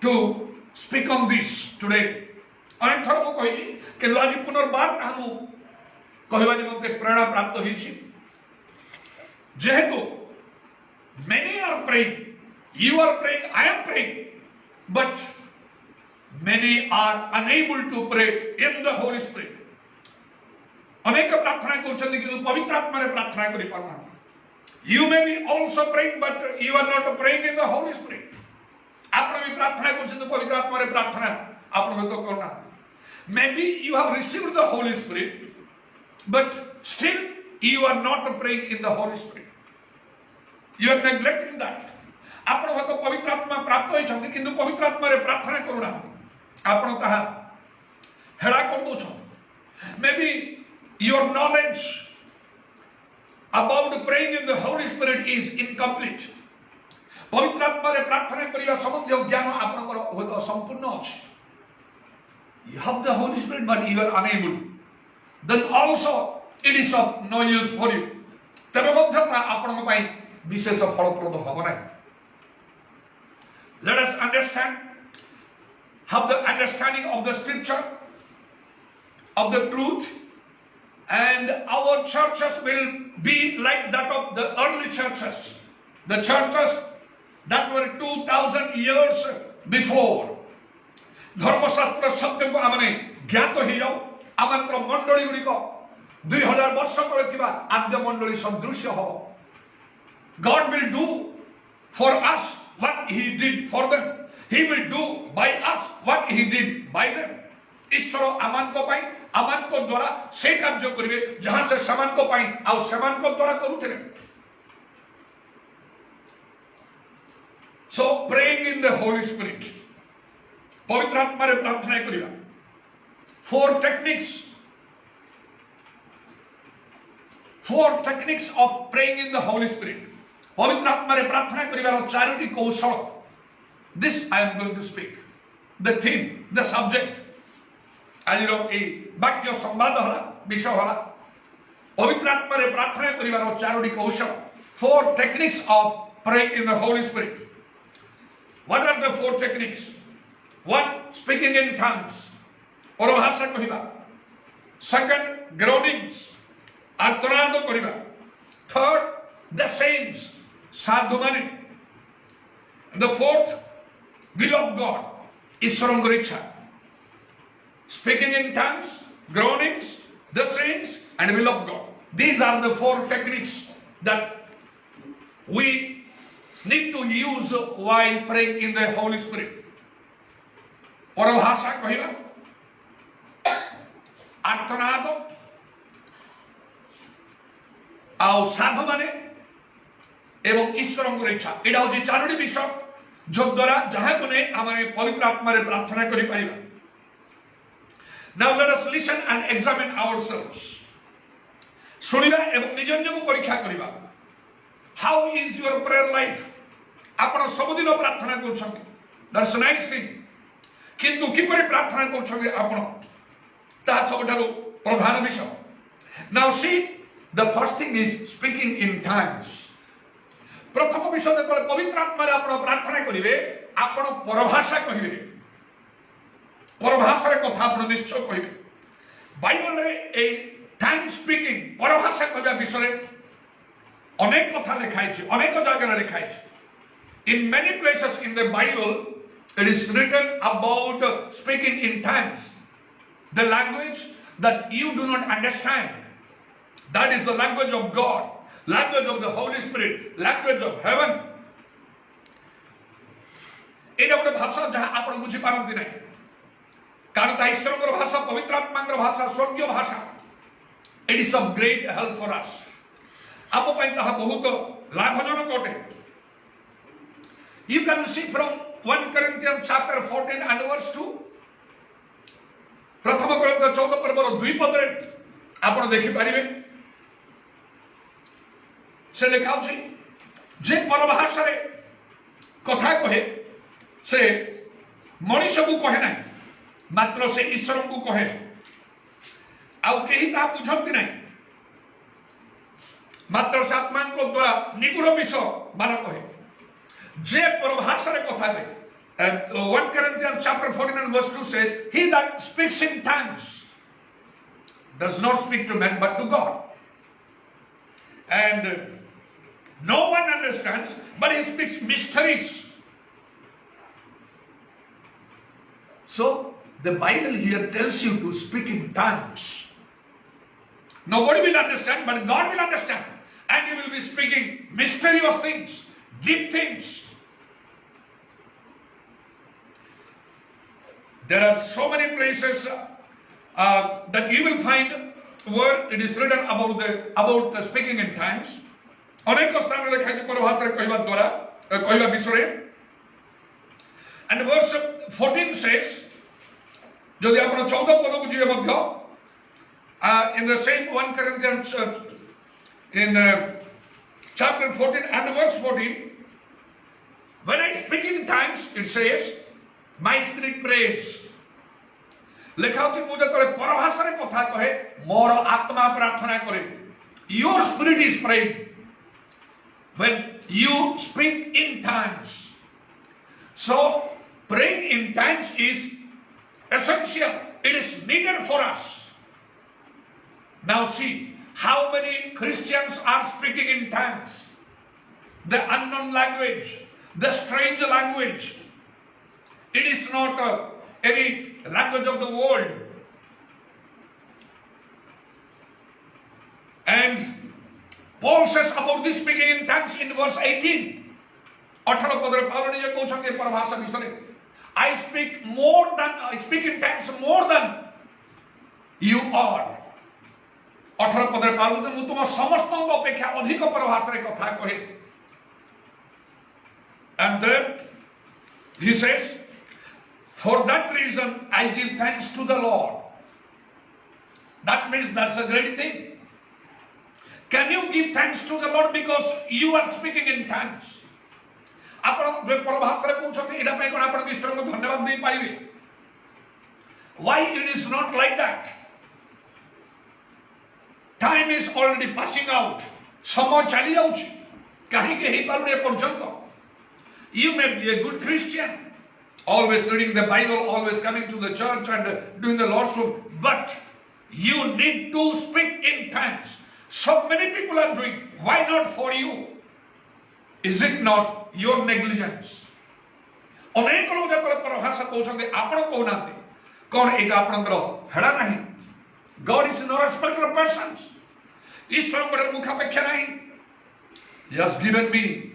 to speak on this today. अनेक थर मुझे कही कि आज पुनर्बार तामु कहवा निमंते प्रेरणा प्राप्त होइछि जेहेतु many are praying, you are praying, I am praying, but many are unable to pray in the Holy Spirit. अनेक प्रार्थना करछन्ति कि पवित्र आत्मा रे प्रार्थना करि पारना. You may be also praying, but you are not praying in the Holy Spirit. आपण भी प्रार्थना करछन्ति पवित्र आत्मा रे प्रार्थना आपण तो करना. Maybe you have received the Holy Spirit, but still you are not praying in the Holy Spirit. You are neglecting that. आपण तो पवित्र आत्मा प्राप्त होइछन्ति किंतु पवित्र आत्मा रे प्रार्थना करूना. आपण ताहा हेळा कर दोछो. Maybe your knowledge about praying in the Holy Spirit is incomplete. पवित्र आत्मा रे प्रार्थना करिवा संबंधी ज्ञान आपनकर होत संपूर्ण अछि. You have the Holy Spirit but you are unable. Then also it is of no use for you. तबे मध्य आपनक पई विशेष फलप्रद होबो नै. Let us understand, have the understanding of the scripture, of the truth, and our churches will be like that of the early churches, the churches that were 2000 years before. धर्मशास्त्र सत्य को आमने ज्ञात हो जाओ आमर मंडली गुड़िक 2000 वर्ष तले थिबा आद्य मंडली सदृश्य हो. God will do for us what he did for them. He will do by us what he did by them. ईश्वर आमान को पाई आमान को द्वारा से कार्य करिवे जहां से समान को पाई आ समान को द्वारा करूथिले. So praying in the Holy Spirit, पवित्र आत्मा रे प्रार्थना करिवा. 4 techniques of praying in the Holy Spirit. पवित्र आत्मा रे प्रार्थना करिवार 4टी कौशल. This I am going to speak. The theme, the subject. आज ए वाक्य संवाद होला विषय होला पवित्र आत्मा रे प्रार्थना करिवार 4टी कौशल. 4 techniques of praying in the Holy Spirit. What are the 4 techniques? 1. Speaking in tongues, परभाषा कहिबा. 2. Groanings, आर्तनाद करिबा. 3. The saints, साधु माने. The 4th, will of God, ईश्वरଙ୍କ इच्छा. Speaking in tongues, groanings, the saints, and will of God. These are the 4 techniques that we need to use while praying in the Holy Spirit. परभाषा कहिबा, आर्तनाद, आउ साधु माने एवं ईश्वरଙ୍କ इच्छा. एडा होची 4टी विषय जो द्वारा जहां को ने आमे पवित्र आत्मा रे प्रार्थना करि पाइबा. Now let us listen and examine ourselves. सुनिबा एवं निज निज को परीक्षा करिबा. How is your prayer life? आपण सबदिन प्रार्थना करछथि. That's a nice thing. किंतु किपरि प्रार्थना करछथि आपण ता सबठारो प्रधान विषय. Now see, the first thing is speaking in tongues. प्रथम विषय देखो पवित्र आत्मा रे आपण प्रार्थना करिवे आपण परभाषा कहिवे. परभाषा रे कथा आपण निश्चय कहिवे. बाइबल रे ए टाइम स्पीकिंग परभाषा कहबा विषय अनेक कथा लिखाइ छै, अनेक जगह लिखाइ छै. In many places in the Bible it is written about speaking in tongues, the language that you do not understand. That is the language of God, language of the Holy Spirit, language of heaven. एटा गोटे भाषा जहां आपण बुझी पारंती नै. कारण ता ईश्वरଙ୍କର भाषा, पवित्र आत्माଙ୍କର भाषा, स्वर्गीय भाषा. It is of great help for us. आप पई ताहा बहुत लाभजनक अटे. You can see from 1 Corinthians chapter 14 and verse 2. प्रथम कोरिन्थ 14 पर्वर 2 पदरे आपण देखि पारिबे. से लिखा अछि जे परभाषा रे कथा कहे से मनुष्य को कहे ना, मात्र से ईश्वर को कहे. आउ केही ता बुझंती नै, मात्र से आत्मा को द्वारा निगूढ़ विषय मान कहे. जे परभाषा रे कथा दे 1 Corinthians chapter 14 and verse 2 says, he that speaks in tongues does not speak to men but to God. And no one understands, but he speaks mysteries. So the Bible here tells you to speak in tongues. Nobody will understand, but God will understand. And you will be speaking mysterious things, deep things. There are so many places that you will find where it is written about the speaking in tongues. अनेक स्थान रे लिखा परभाषा कहवा द्वारा कहवा विषय. And verse 14 says, जदि आपण 14 पद को जिवे मध्य in the same 1 Corinthians in chapter 14 and verse 14, when I speak in tongues, it says, my spirit prays. लिखा होछि मु जतले परभाषा रे कथा कहे मोर आत्मा प्रार्थना करे. Your spirit is praying when you speak in tongues. So praying in tongues is essential. It is needed for us. Now see how many Christians are speaking in tongues. The unknown language, the strange language. It is not any language of the world. And Paul says about this speaking in tongues in verse 18. 18 पदरे पावल निजे कहउछन्ते परभाषा विषय. I speak in tongues more than you are. 18 पदरे पावल मु तुम समस्तଙ୍କ अपेक्षा अधिक परभाषा रे कथा कहे. And then he says, for that reason I give thanks to the Lord. That means that's a great thing. Can you give thanks to the Lord because you are speaking in tongues? आपण परभाषा रे कहउछन्ते एटा पय कोन आपण ईश्वर को धन्यवाद दे पाइबे. Why it is not like that? Time is already passing out. समय चली जाउछि. काहे के हे पालुने पर्यंत. You may be a good Christian, always reading the Bible, always coming to the church and doing the Lord's work, but you need to speak in tongues. So many people are doing. Why not for you? Is it not your negligence? अनेक लोग जब परभाषा कहउछन्ते आपण कहउनाते कोन एका आपनकर हेडा नाही. God is no respecter of persons. ईश्वर पर मुखापेक्षा नाही. He has given me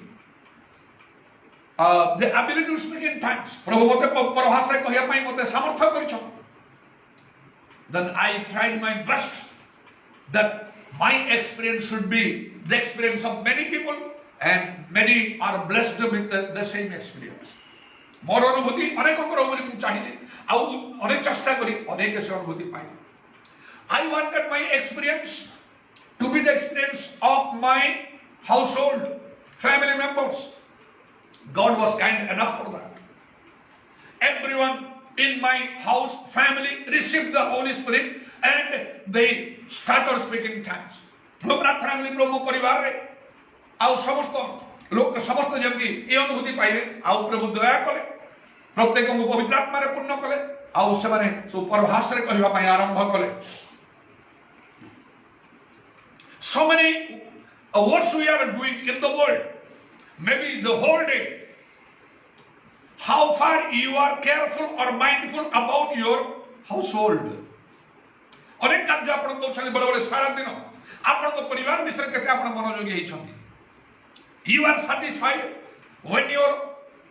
the ability to speak in tongues. प्रभु मते परभाषा कहया पई मते सामर्थ्य करिछ. Then I tried my best that my experience should be the experience of many people, and many are blessed with the same experience. मोर अनुभूति अनेकଙ୍କର ବୋଲି ମୁଁ ଚାହିଁଲି ଆଉ ଅନେକ ଚେଷ୍ଟା କରି ଅନେକ ସେ ଅନୁଭୂତି ପାଇଲି. I wanted my experience to be the experience of my household, family members. God was kind enough for that. Everyone in my house, family received the Holy Spirit and they started speaking tongues. ମୁଁ ପ୍ରାର୍ଥନା କଲି ପ୍ରଭୁ ପରିବାରରେ ଆଉ ସମସ୍ତ लोक समस्त जमती ए अनुभूति पाइले आउ प्रभु दया कले प्रत्येक को पवित्र आत्मा रे पूर्ण कले आउ से माने सो परभाषा रे कहबा पय आरंभ कले. So many what we are doing in the world, maybe the whole day, how far you are careful or mindful about your household. अनेक कार्य आपण करछले बड़ बड़ सारा दिन आपण को परिवार विषय केते आपण मनोयोगी हेछंती. You are satisfied when your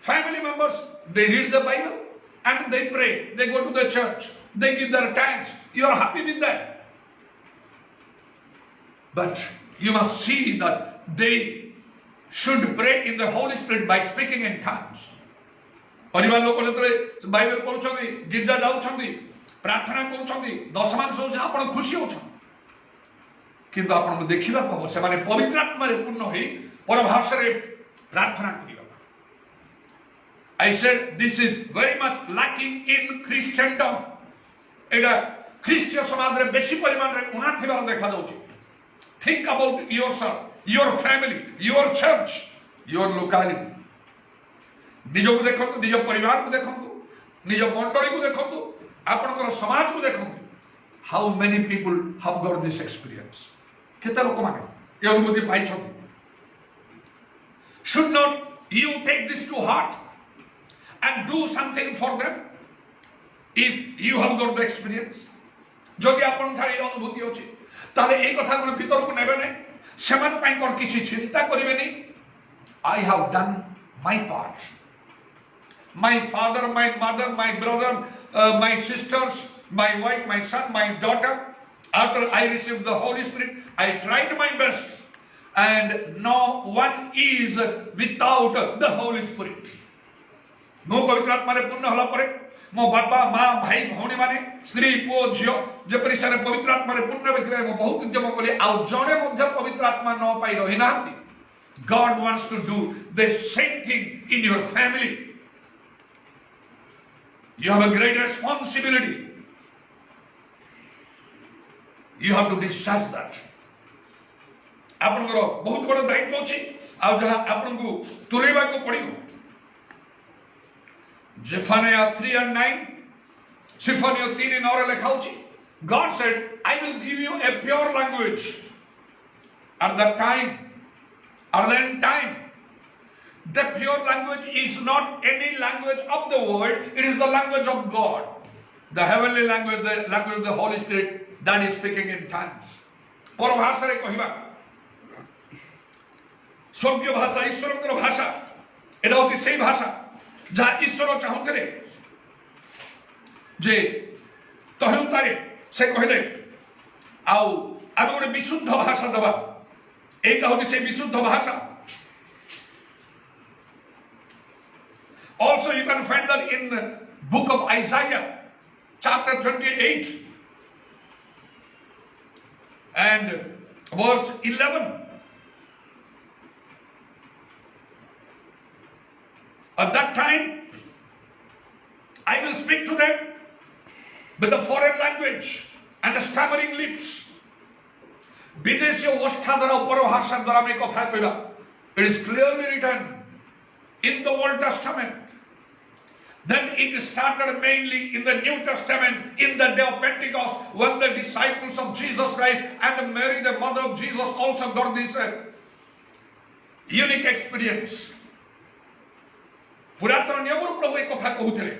family members they read the Bible and they pray, they go to the church, they give their tithes. You are happy with that. But you must see that they should pray in the Holy Spirit by speaking in tongues. परिवार लोक जतले Bible पढुछंती, गिरजा जाउछंती, प्रार्थना करूछंती, दशमांश होछ आपण खुशी होछन. किंतु आपण देखिबा पाबो से माने पवित्र आत्मा रे पूर्ण होई परभाषा रे प्रार्थना करिबा. I said this is very much lacking in Christendom. एडा ख्रीष्टीय समाज रे बेसी परिमाण रे उना थिबार देखा जाउछि. Think about yourself, your family, your church, your locality. निजको देखंतु, निज परिवार को देखंतु, निज मंडली को देखंतु, आपनकर समाज को देखंतु. How many people have got this experience? केते लोक माने ए अनुभूति पाइछथि. Should not you take this to heart and do something for them if you have got the experience? जदि आपन थारे अनुभूति अछि ताले ए कथा मन भीतर को नेबे नै, सेमान पई कोन किछि चिंता करिवे नै. I have done my part. My father, my mother, my brother, my sisters, my wife, my son, my daughter, after I received the Holy Spirit, I tried my best, and no one is without the Holy Spirit. मो पवित्र आत्मा रे पूर्ण होला परे मो बाबा माँ भाई भौणी माने स्त्री पुओ झियो जेपरि सारे पवित्र आत्मा रे पूर्ण व्यक्ति मो बहुत उद्यम कले आ जणे मध्य पवित्र आत्मा न पाई रहि नाथि. God wants to do the same thing in your family. You have a great responsibility. You have to discharge that. आपनकर बहुत बड़ दायित्व अछि आ जहा आपनकु तुलेबा को पड़ियो. Zephaniah 3:9, Zephaniah 3:9 लेखा अछि. God said, I will give you a pure language at that time. At the end time, the pure language is not any language of the world, it is the language of God. The heavenly language, the language of the Holy Spirit, that is speaking in tongues. पर भाषा रे कहिबा स्वर्गीय भाषा ईश्वरकर भाषा एटा होती सेही भाषा जहाँ ईश्वर चाहुथिले जे तहुतारे से कहले आउ आमे गोटे विशुद्ध भाषा दबा. एटा होती से विशुद्ध भाषा. Also you can find that in the book of Isaiah chapter 28 and verse 11. At that time I will speak to them with a foreign language and a stammering lips. विदेशी अवस्था द्वारा पर भाषा द्वारा में कथा कहला. It is clearly written in the Old Testament. Then it started mainly in the New Testament in the day of Pentecost when the disciples of Jesus Christ and Mary the mother of Jesus also got this unique experience. पुरातन नियम प्रभु एक कथा कहूथिले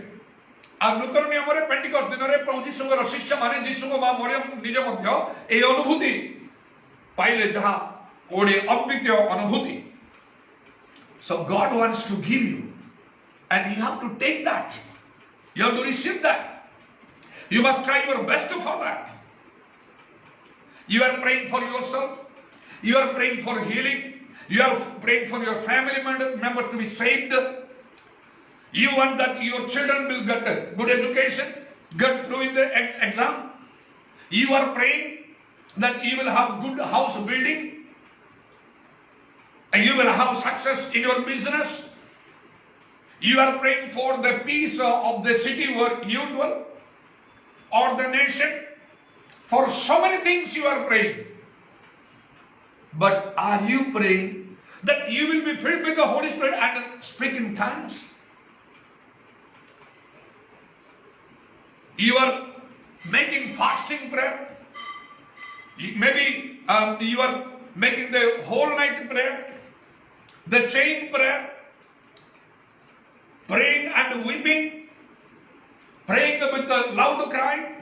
आ नूतन नियम रे Pentecost दिन रे प्रभु जीशुଙ୍କର शिष्य माने जीशुଙ୍କ मां मरियम निज मध्य ए अनुभूति पाइले जहां ओडे अद्वितीय अनुभूति. So God wants to give you and you have to take that. You have to receive that. You must try your best for that. You are praying for yourself. You are praying for healing. You are praying for your family members to be saved. You want that your children will get a good education, get through in the exam. You are praying that you will have good house building and you will have success in your business. You are praying for the peace of the city where you dwell or the nation. For so many things you are praying. But are you praying that you will be filled with the Holy Spirit and speak in tongues? You are making fasting prayer. Maybe you are making the whole night prayer, the chain prayer, praying and weeping, praying with a loud cry.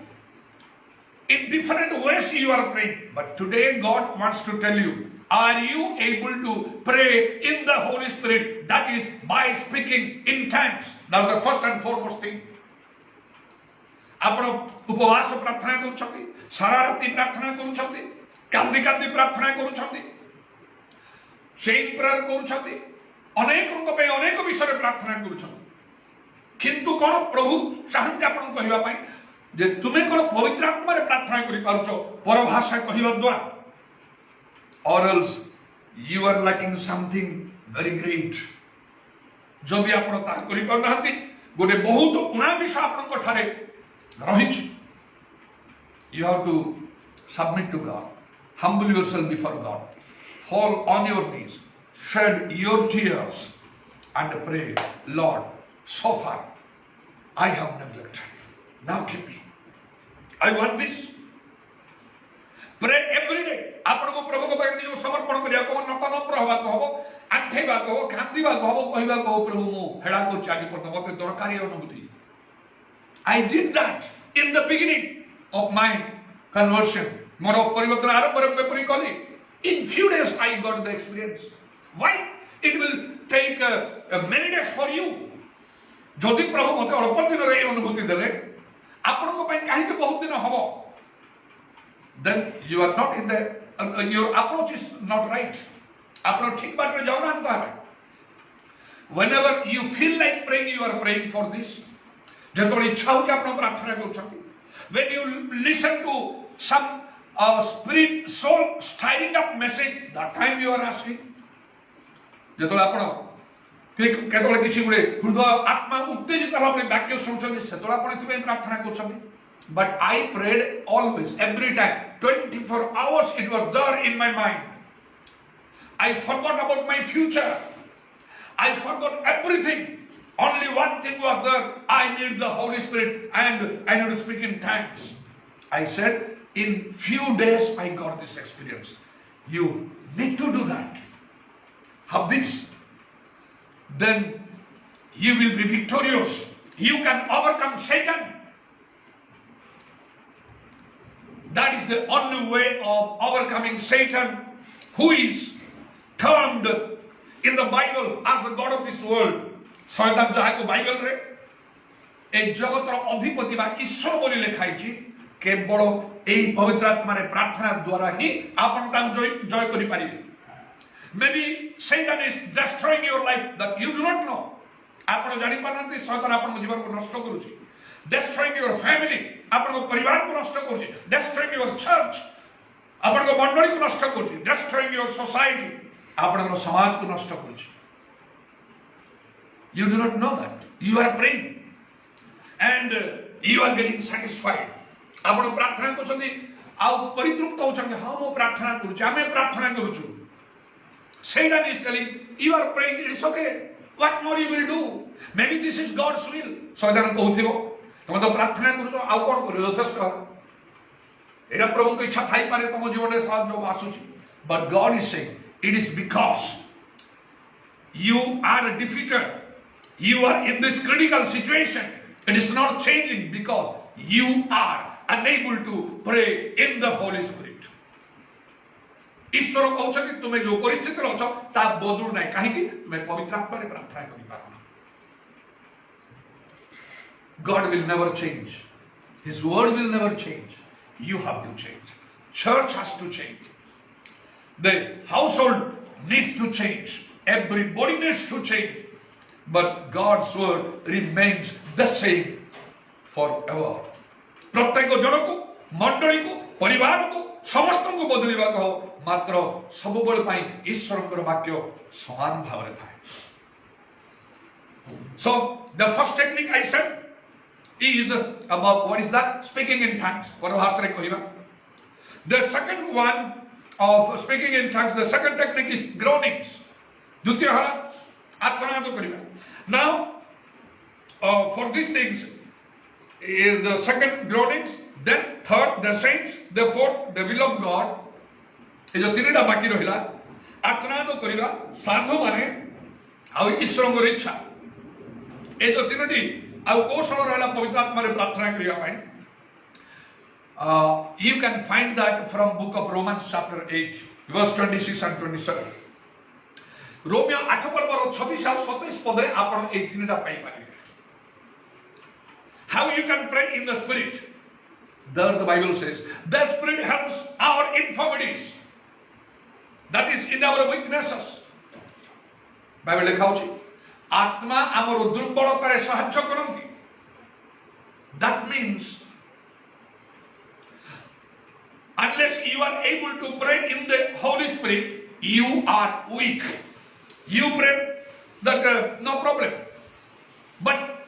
In different ways you are praying. But today God wants to tell you, are you able to pray in the Holy Spirit? That is by speaking in tongues. That's the first and foremost thing. आपण उपवास प्रार्थना करूछंती, सारा राति प्रार्थना करूछंती, कांदी कांदी प्रार्थना करूछंती, chain prayer करूछंती, अनेकଙ୍କ ପାଇଁ अनेक विषय प्रार्थना करूछंती. किंतु कोन प्रभु चाहନ୍ତି आपण कहिबा ପାଇଁ जे तुमे कोन पवित्र आत्मा रे प्रार्थना करि पारुछो परभाषा कहिबा द्वारा, or else you are lacking something very great. जदि आपण ता करि पार नाहंती गोटे बहुत उना विषय आपनक ठारे रहिछि. You have to submit to God, humble yourself before God, fall on your knees, shed your tears and pray, Lord, so far I have neglected. Now keep me. I want this. Pray every day. आपण को प्रभु को निज समर्पण करिया को नतनम्र हवा को हबो आंठेबा को कांदिबा को हबो कहिबा को प्रभु मु हेळा को चाजी पर मते दरकारी अनुभूति. I did that in the beginning of my conversion. मोर परिवर्तन आरंभ में कली. In few days I got the experience. Why? It will take many days for you. जदि प्रभु मते अल्प दिन रे अनुभूति देले आपण को पई काहे के बहुत दिन हबो. Then you are not in the your approach is not right. आप ठीक बात में जाओ ना अंत है. Whenever you feel like praying, you are praying for this. जब तुम्हारी इच्छा हो कि आप प्रार्थना करो. When you listen to some spirit soul stirring up message, that time you are asking. जब तो आप केतोले किछि गुडे हृदय आत्मा उत्तेजित भाव में वाक्य सुनछन सेतोला आपण इतबे प्रार्थना करछन. But I prayed always, every time, 24 hours it was there in my mind. I forgot about my future. I forgot everything. Only one thing was there. I need the Holy Spirit and I need to speak in tongues. I said, in few days I got this experience. You need to do that. Have this. Then you will be victorious. You can overcome Satan. That is the only way of overcoming Satan, who is termed in the Bible as the God of this world. शैतान जहाँ को Bible रे ए जगतर अधिपति बा ईश्वर बोली लिखाइछि केवल एई पवित्र आत्मा रे प्रार्थना द्वारा ही आपण तान जय करि पारिबे. Maybe Satan is destroying your life that you do not know. आपण जानि पारनती शैतान आपण जीवन को नष्ट करूछि. Destroying your family, आपण को परिवार को नष्ट करूछि. Destroying your church, आपण को मंडली को नष्ट करूछि. Destroying your society, आपण को समाज को नष्ट करूछि. You do not know that. You are praying and you are getting satisfied. आपण प्रार्थना करछन्ती आ परितृप्त होछन्ती. हां मो प्रार्थना करूछि, आमे प्रार्थना करूछु. Satan is telling you are praying, it's okay. What more you will do? Maybe this is God's will. शैतान कहउथिबो तमे तो प्रार्थना करूछो आ कोन करियो यथेष्ट. एरा प्रभु को इच्छा थाई पारे तम जीवन रे साथ जो आसुछि. But God is saying it is because you are a defeater. You are in this critical situation. It is not changing because you are unable to pray in the Holy Spirit. ईश्वर कहउछथि तुमे जो परिस्थिति रे अछ ता बदलु नै काहेकि तुमे पवित्र आत्मा रे प्रार्थना करि पारना. God will never change. His word will never change. You have to change. Church has to change. The household needs to change. Everybody needs to change. But God's word remains the same forever. प्रत्येक जन को मंडली को परिवार को समस्त को बदलिबा को मात्र सब बेल पई ईश्वरकर वाक्य समान भाव रे थाए. So the first technique I said is about what is that? Speaking in tongues. परभाषा रे कहिबा. The second one of speaking in tongues, the second technique is groanings. द्वितीय है आत्मनाद करिबा. Now for these things is the second groanings, then third the saints, the fourth the will of God. ए जो तीनटा बाकी रहिला आत्मनाद करिबा साधु माने आ ईश्वरଙ୍କର इच्छा. ए जो तीनटी आ कौशल रहिला पवित्र आत्मा रे प्रार्थना करिया पई. You can find that from book of Romans chapter 8 verse 26 and 27. Romeo 8 पर्वर 26 और 27 पदरे आपण ए तीनटा पाई पारिबे. How you can pray in the spirit? There the Bible says the spirit helps our infirmities, that is in our weaknesses. Bible लिखा अछि आत्मा हमर दुर्बलता रे सहाय्य करंती. That means unless you are able to pray in the Holy Spirit, you are weak. You pray that no problem, but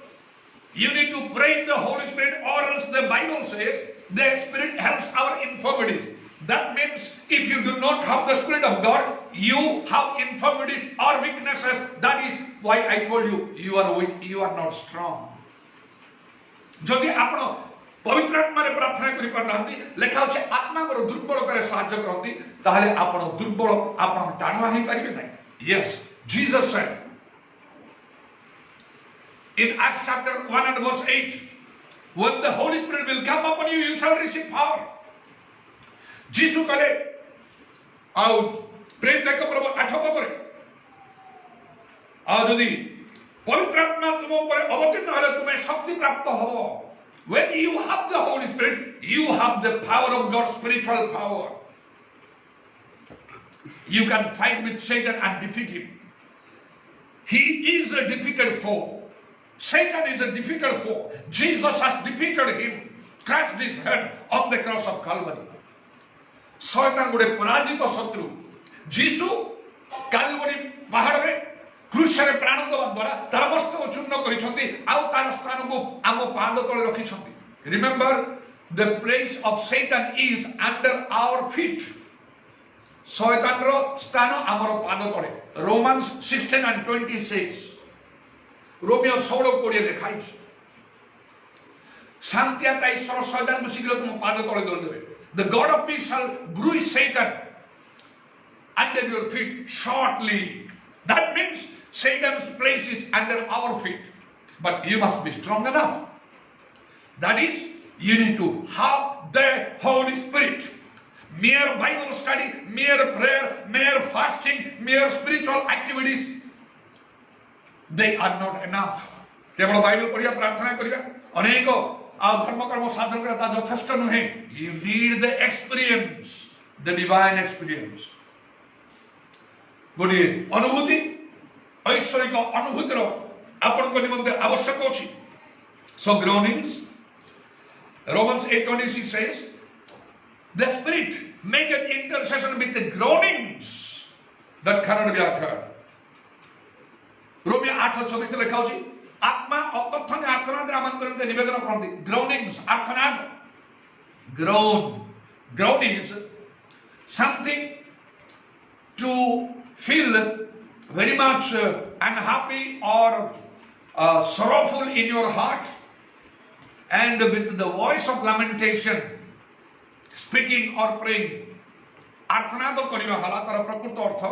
you need to pray in the Holy Spirit, or else the Bible says the Spirit helps our infirmities. That means if you do not have the Spirit of God, you have infirmities or weaknesses, that is why I told you, you are weak, you are not strong. जदि आपण पवित्र आत्मा रे प्रार्थना करि पर रहंती लेखा अछि आत्मा को दुर्बल करे सहायता करंती ताहले आपण दुर्बल आपण टाणवा हे परिबे नै. Yes, Jesus said in Acts chapter 1 and verse 8, when the Holy Spirit will come upon you, you shall receive power. Jesus कले आउ प्रेम देख प्रभु 8 पदरे आ यदि पवित्र आत्मा तुम ऊपर अवतीर्ण होले तुम्हें शक्ति प्राप्त हो. When you have the Holy Spirit, you have the power of God, spiritual power. You can fight with Satan and defeat him. He is a difficult foe. Satan is a difficult foe. Jesus has defeated him, crushed his head on the cross of Calvary. शैतान गोटे पराजित शत्रु. जीसु कालवरी पहाड़ में क्रूस रे प्राण दवा द्वारा तार वस्त्र चूर्ण करिसंती आउ तार स्थान को आम पाद तले रखिसंती. Remember, the place of Satan is under our feet. शैतान रो स्थान हमर पाद तले. Romans 16 and 26. रोमियो 16:20 लिखाई. शांतिया ता ईश्वर शैतान को शीघ्र तुम पाद तले दल देबे. The God of peace shall bruise Satan under your feet shortly. That means Satan's place is under our feet. But you must be strong enough. That is, you need to have the Holy Spirit. Mere Bible study, mere prayer, mere fasting, mere spiritual activities, they are not enough. केवल Bible पढ़िया प्रार्थना करिया अनेक आ धर्म कर्म साधन करता यथेष्ट नुहे. You need the experience, the divine experience. गोटे अनुभूति ऐश्वरिक अनुभूतिर आपण को निमंते आवश्यक अछि. So groanings, Romans 8:26 says, the Spirit maketh intercession with the groanings that cannot be uttered. Romeo 8:24 लिखा अछि आत्मा अकथन आर्तनाद आमंत्रण के निवेदन करती. ग्रोनिंग्स आर्तनाद. Groan is something to feel very much unhappy or sorrowful in your heart, and with the voice of lamentation speaking or praying. आर्तनाद करिवा हला तार प्रकृत अर्थ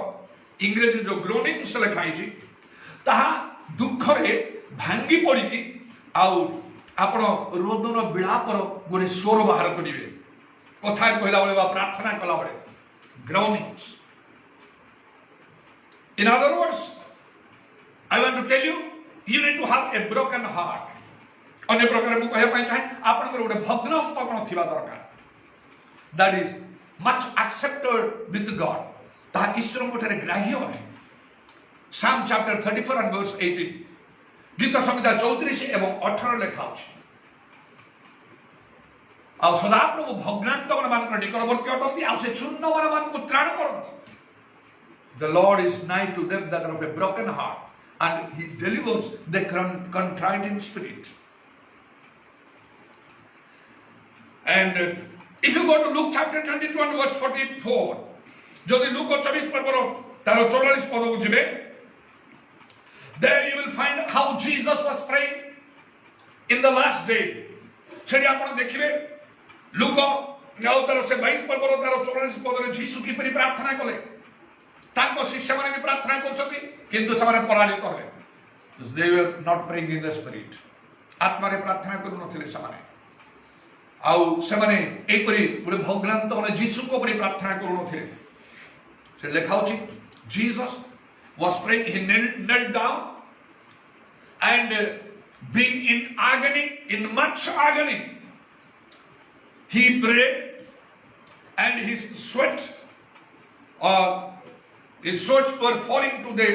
इंग्रजी जो ग्रोनिंग्स लिखाई छी ताहा दुख रे भांगी पड़ी आउ आपण रोदन विलापर गोटे स्वर बाहर करिवे. कथा कहला बेले प्रार्थना कला बेले ग्रोनिंग्स. In other words, I want to tell you, you need to have a broken heart. अन्य प्रकार मु कहया पय चाहे आपण को गोटे भग्न अंतकरण थिबा दरकार. That is much accepted with God. ता ईश्वर कोठरे ग्राह्य है. Psalm chapter 34 and verse 18. गीत संहिता 34 एवं 18 लिखा अछि. आ सदाप्रभु भग्नांतकरण मान निकटवर्ती अटंती आ से चूर्ण मान को त्राण करंती. The Lord is nigh to them that are of a broken heart, and He delivers the contrite in spirit. And if you go to Luke chapter 22 and verse 44, जदि लूक 24 पर्वर तार 44 पद को जिबे, there you will find how Jesus was praying in the last day. छेड़ी आपण देखिबे look 9 से 22 पर्वर तार 44 पद रे यीशु की परि प्रार्थना कले. ताको शिष्य माने भी प्रार्थना करछथि किंतु समाने पराजित होले. They were not praying in the spirit. आत्मा रे प्रार्थना करू नथिले समाने. आउ समाने एपरि गोटे भग्नांत माने यीशु को परि प्रार्थना करू नथिले. से लिखा अछि Jesus was praying, he knelt down and being in agony, in much agony, he prayed, and his sweats were falling to the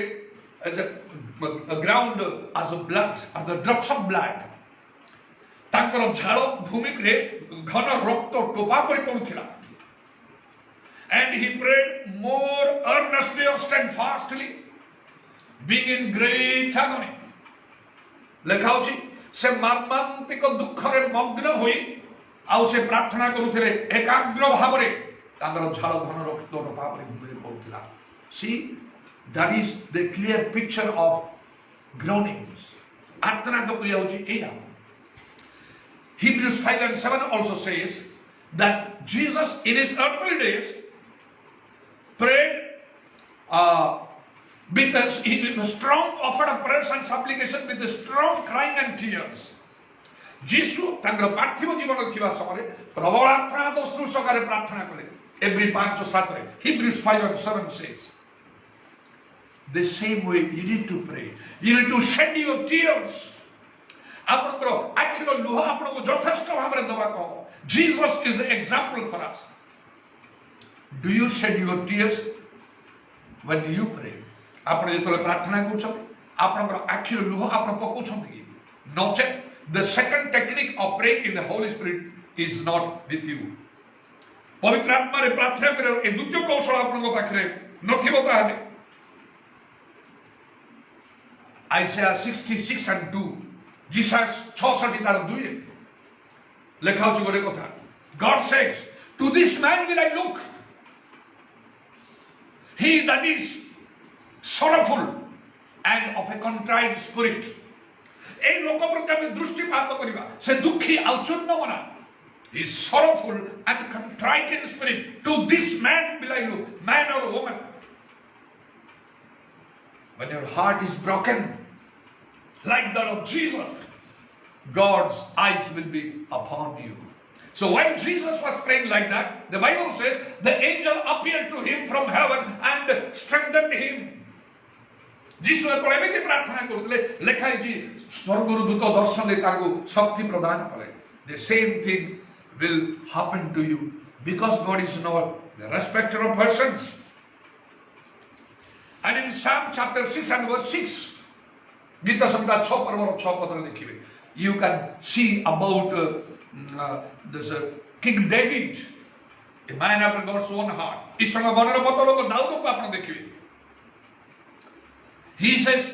ground as a blood, as the drops of blood. तांकर झाड़ भूमि रे घन रक्त टोपा परि पडुथिला. And he prayed more earnestly or steadfastly, being in great agony. लेखा अछि से मर्मांतिक दुख रे मग्न होई आउ से प्रार्थना करूथिले एकाग्र भाव रे तांकर झाड़ घन रक्त टोपा परि भूमि रे पडुथिला. See, that is the clear picture of groanings. Artana to kriya hochi eya. Hebrews 5 and 7 also says that Jesus in his earthly days prayed with a strong offered of prayers and supplication with a strong crying and tears. जीशु तांकर पार्थिव जीवन थिबा समय प्रबल आत्मा दोस्रु सकारे प्रार्थना कले. Every 5-7 रे Hebrews 5 and 7 says the same way you need to pray. You need to shed your tears. आपनकर आखिर लुह आपनको यथेष्ट भाबरे दबा को. Jesus is the example for us. Do you shed your tears when you pray? आपण जेतले प्रार्थना करूछ आपनकर आखिर लुह आपण पकोछन कि नचेत. The second technique of praying in the Holy Spirit is not with you. पवित्र आत्मा रे प्रार्थना करे ए द्वितीय कौशल आपनको पाखरे नथिबो ताहाले. Isaiah 66 and 2 Jesus 66 तार 2 लेखा होची गोटे कथा. God says, to this man will I look, he that is sorrowful and of a contrite spirit. ए लोक प्रति आमे दृष्टिपात करिबा. से दुखी औचुन्न मना. He is sorrowful and contrite in spirit. To this man will I look, man or woman. When your heart is broken, like that of Jesus, God's eyes will be upon you. So while Jesus was praying like that, the Bible says the angel appeared to him from heaven and strengthened him. जीशु एमती प्रार्थना करते लेखा स्वर्गर दूत दर्शन दे शक्ति प्रदान कले. The same thing will happen to you because God is not the respecter of persons. And in Psalm chapter 6 and verse 6, Gita Samhita 6 पर्व 6 पद देखिए, you can see about this King David, a man after God's own heart. इस समय बनर पतलो को दाऊद को आपने देखिए. He says,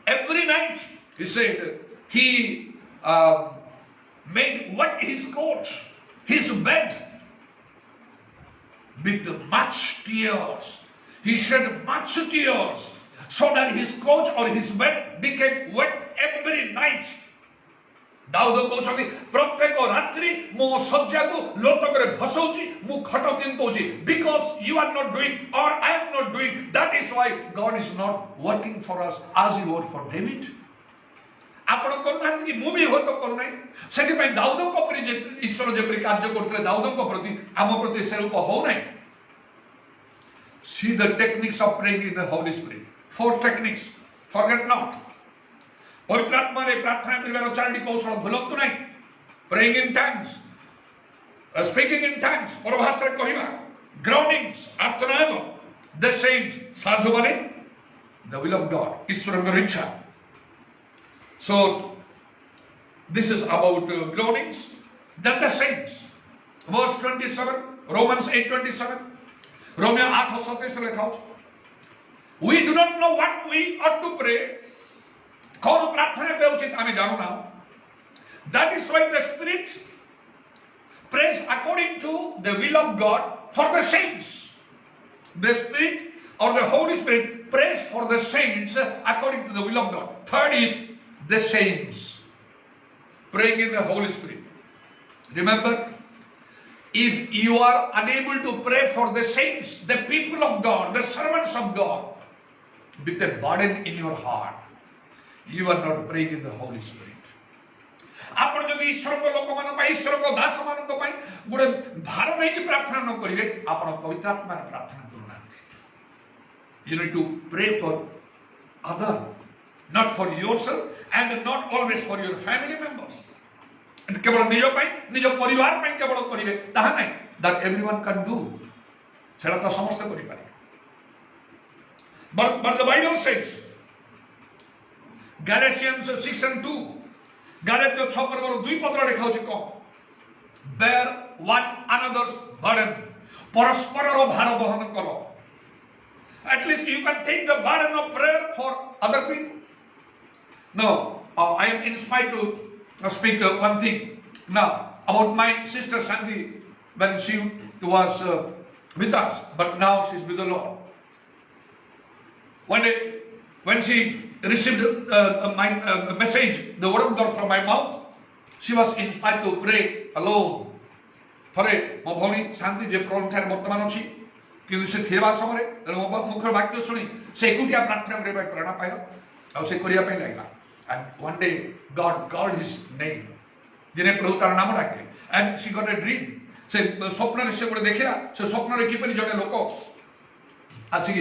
every night, he said, he made wet his coat, his bed, with much tears. He shed much tears, so that his coat or his bed became wet every night. Dawood कहउछथि प्रत्येक रात्रि मो सज्जा को लोटकरे भसौछि मु खट तिन्तौछि because you are not doing or I am not doing. That is why God is not working for us as he worked for David. आपण करनांत कि मु भी हो तो करू नै. सेति पय दाऊद को परि जे ईश्वर जे परि कार्य करथले दाऊद को प्रति आम प्रति से रूप हो नै. See the techniques of praying in the Holy Spirit. 4 techniques. Forget not. पवित्र आत्मा रे प्रार्थना करिवार चारटी कौशल भूलंतु नहीं. Praying in tongues, speaking in tongues, परभाषा कहिबा, groanings, आर्तनाद, the saints, साधु माने, the will of God, ईश्वरଙ୍କ इच्छा. So this is about groanings. Then the saints, verse 27, Romans 8:27, Romeo 8:27 लिखा हो. We do not know what we ought to pray. कौन प्रार्थना के उचित हमें जानू ना. That is why the Spirit prays according to the will of God for the saints. The Spirit or the Holy Spirit prays for the saints according to the will of God. Third is the saints praying in the Holy Spirit. Remember, if you are unable to pray for the saints, the people of God, the servants of God, with a burden in your heart, you are not praying in the Holy Spirit. आपण जदि ईश्वर को लोक मान पई ईश्वर को दास मान को पई गुडे भार नै कि प्रार्थना न करिवे आपण पवित्र आत्मा रे प्रार्थना करना. You need to pray for other, not for yourself and not always for your family members. केवल निज पई निज परिवार पई केवल करिवे ताहा नै. That everyone can do. सेला तो समस्त करि पारे. But the Bible says, Galatians 6 and 2, Galatians 6 पर्व 2 पद लिखा होछि को, bear one another's burden, परस्पर रो भार वहन करो. At least you can take the burden of prayer for other people. No, I am inspired to speak one thing now about my sister Sandy when she was with us, but now she's with the Lord. One day, when she received my message, the word of God from my mouth, she was inspired to pray alone. थरे मो भौणी शांति जे problem ठार वर्तमान अछि किंतु से थेबा समय मो मुख्य वाक्य सुनी से एकुटिया प्रार्थना करबा प्रेरणा पाइल आ से करिया पे लागला and one day God called his name जिने प्रभु तार नाम डाके and she got a dream से स्वप्न रे से गोटे देखिला से स्वप्न रे किपरि जने लोक आसी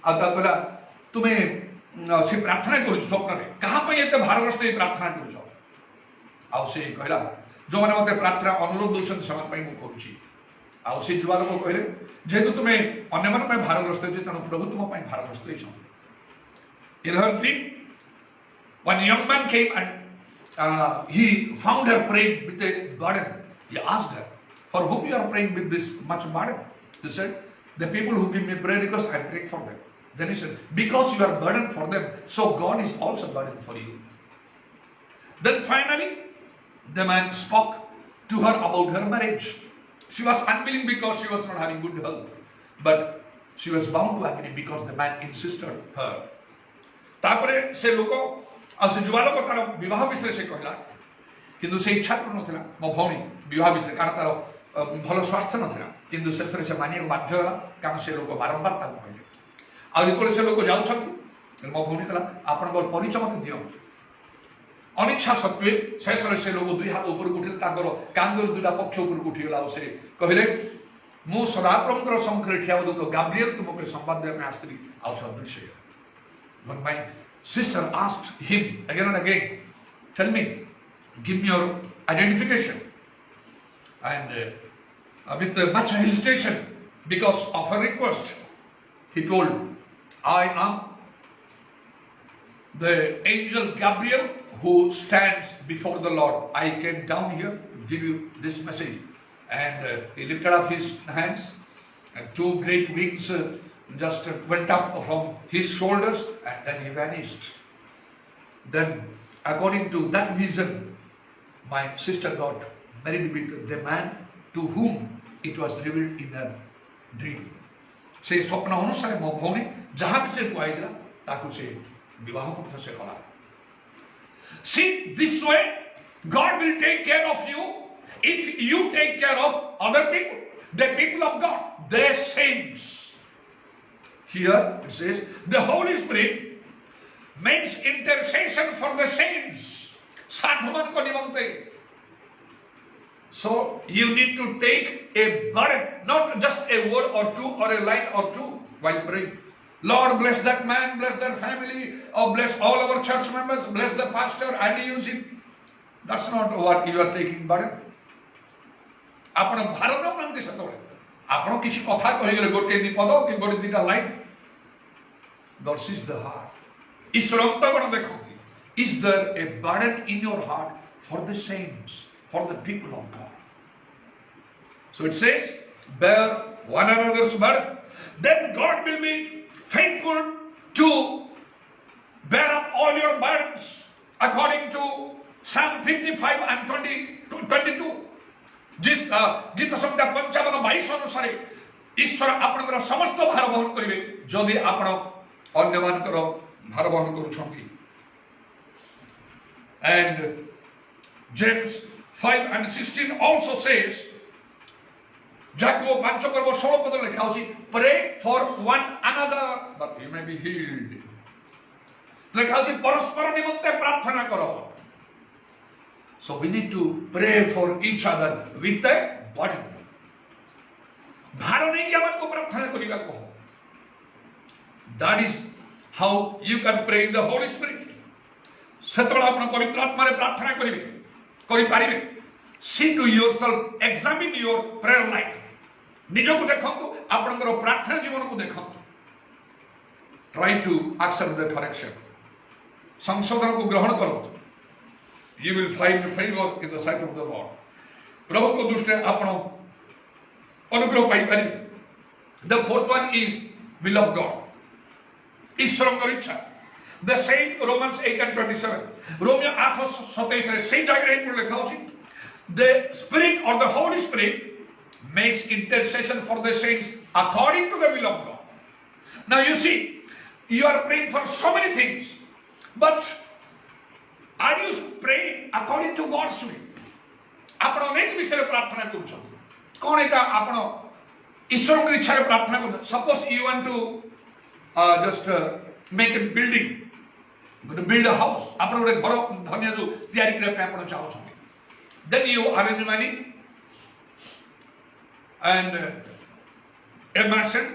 आ ता कहला तुमे से प्रार्थना करू स्वप्न रे कहा पे एते भारग्रस्त प्रार्थना करू आ से कहला जो मैंने मत प्रार्थना अनुरोध दूसरे समय मुझे करुच्ची आउ से जुआ लोक कहले जेहेतु तुम्हें अन्य मन भारग्रस्त हो तेणु प्रभु तुम भारग्रस्त होती 11 One young man came and he found her praying with a burden. He asked her, for whom you are praying with this much burden? He said, the people who give me prayer requests, I pray for them. Then he said, because you are burdened for them, so God is also burdened for you. Then finally, the man spoke to her about her marriage. She was unwilling because she was not having good health. But she was bound to agree because the man insisted her. तापरे से लोको आ से जुवा लोको तार विवाह विषय से कहला किंतु से इच्छा कर नथिला मो भौणी विवाह विषय कारण तार भलो स्वास्थ्य नथिला किंतु शेषरे से मानिया बाध्य होला कारण से लोको बारंबार तार कहले आ जेतले से लोको जाउछथि मो भौणी कहला आपन परिचय मत दियो अनिच्छा सत्वे शेष से लोग दुई हाथ ऊपर उठिले कांदर दुईटा पक्ष ऊपर उठीगला से कहले मु सदाप्रभुଙ୍କର ସମ୍ମୁଖରେ ଠିଆ ହେଉଥିବା ଗାବ୍ରିଏଲ ତୁମକୁ ସମ୍ବାଦ ଦେବା ପାଇଁ ଆସିଥିଲି ଆଉ ସଦୃଶ୍ୟ when my sister asked him again and again, tell me, give me your identification, and with much hesitation because of her request he told, I am the angel Gabriel who stands before the Lord. I came down here to give you this message. And he lifted up his hands and two great wings just went up from his shoulders and then he vanished. Then according to that vision, my sister got married with the man to whom it was revealed in a dream. से स्वप्न अनुसार मो भौणी जहाँ भी से कहला ताकू से विवाह मत से कला. See, this way God will take care of you if you take care of other people, the people of God, their saints. Here it says the Holy Spirit makes intercession for the saints. Sadhuman ko nimante. So you need to take a burden, not just a word or two or a line or two while praying. Lord, bless that man, bless that family, or bless all our church members, bless the pastor, and use it. That's not what you are taking burden. आपण भारत न मानते सतबे आपण किछि कथा कहि गेले गोटे दी पद कि गोटे दीटा लाइन. God sees the heart. ईश्वर अंतःकरण देखंती. Is there a burden in your heart for the saints, for the people of God? So it says, bear one another's burden. Then God will be faithful to bear up all your burdens according to Psalm 55 and 22. जिस गीत संहिता 55-22 अनुसार ईश्वर आपनकर समस्त भार वहन करिवे जदि आपण अन्य मानकर भार वहन करूछंती. And James 5 and 16 also says, Jacob 5:16 पद लिखा होची, pray for one another that you may be healed. लिखा होची परस्पर निमंते प्रार्थना करो. So we need to pray for each other with a burden. भार नहीं कि हमन को प्रार्थना करिबा को. That is how you can pray in the Holy Spirit. सेतबेला आपण पवित्र आत्मा रे प्रार्थना करिवे करि पारिबे. See to yourself, examine your prayer life. निजो को देखंतु आपनकर प्रार्थना जीवन को देखंतु. Try to accept the correction. संशोधन को ग्रहण करो. You will find favor in the sight of the Lord. प्रभु को दृष्टि आपण अनुग्रह पाई पारिबे. The fourth one is will of God. ईश्वरଙ୍କର इच्छा. The same Romans 8 and 27. Romeo 8:27 रे सेही जगह रे लिखा अछि. The Spirit or the Holy Spirit makes intercession for the saints according to the will of God. Now you see, You are praying for so many things, but are you praying according to God's will? आपण अनेक विषय प्रार्थना करूछन कोन एटा आपण ईश्वर की इच्छा रे प्रार्थना कर suppose you want to just make a building build a house आपण ଗୋଟେ ଘର ଧନ୍ୟ जो तैयारी करे पे आपण चाहो छथि then you arrange money and a mason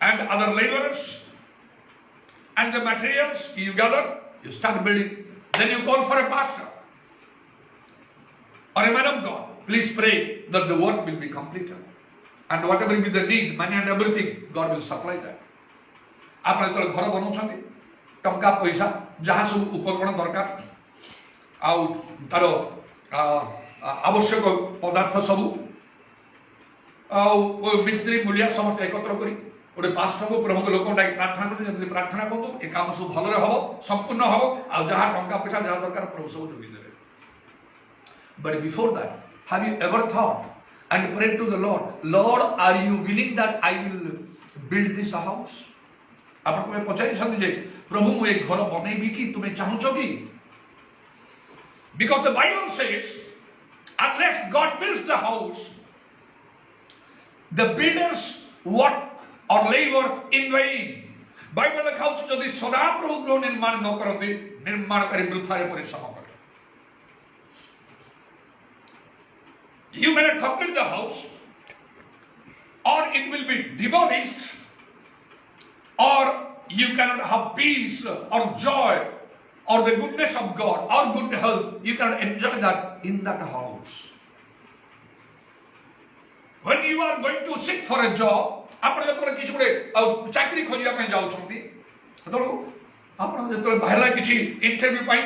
and other laborers and the materials you gather, you start building, then you call for a pastor or a man of God. Please pray that the work will be completed. And whatever will be the need, money and everything, God will supply that. आपने तो घर बनाउछन्ति टंका पैसा जहाँ सब उपकरण दरकार आउ तार आवश्यक पदार्थ सब मिस्त्री मूल्य समस्त एकत्र करी गोटे पास्टर को प्रमुख लोक प्रार्थना करते प्रार्थना करूँ ए काम सब भलरे हम संपूर्ण हम आ जहाँ टंका पैसा जहाँ दरकार प्रभु सब जोगी देवे but before that have you ever thought and prayed to the Lord Lord are you willing that I will build this house आप तुम्हें पचारि छथि जे प्रभु मु एक घर बनैबी कि तुमे चाहूछ कि because the Bible says unless God builds the house the builders work or labor in vain. Bible लिखाउछ जदि सदा प्रभु गृह निर्माण न करते निर्माणकारी वृथारे परिश्रम करे. You may not complete the house or it will be demolished or you cannot have peace or joy or the goodness of God or good health. You cannot enjoy that in that house. When you are going to seek for a job, ଆପଣ ଯେତେବେଳେ କିଛି ଗୋଟେ ଚାକିରି ଖୋଜିବା ପାଇଁ ଯାଉଛନ୍ତି ସେତେବେଳେ ଆପଣ ଯେତେବେଳେ ବାହାରିଲା କିଛି ଇଣ୍ଟରଭ୍ୟୁ ପାଇଁ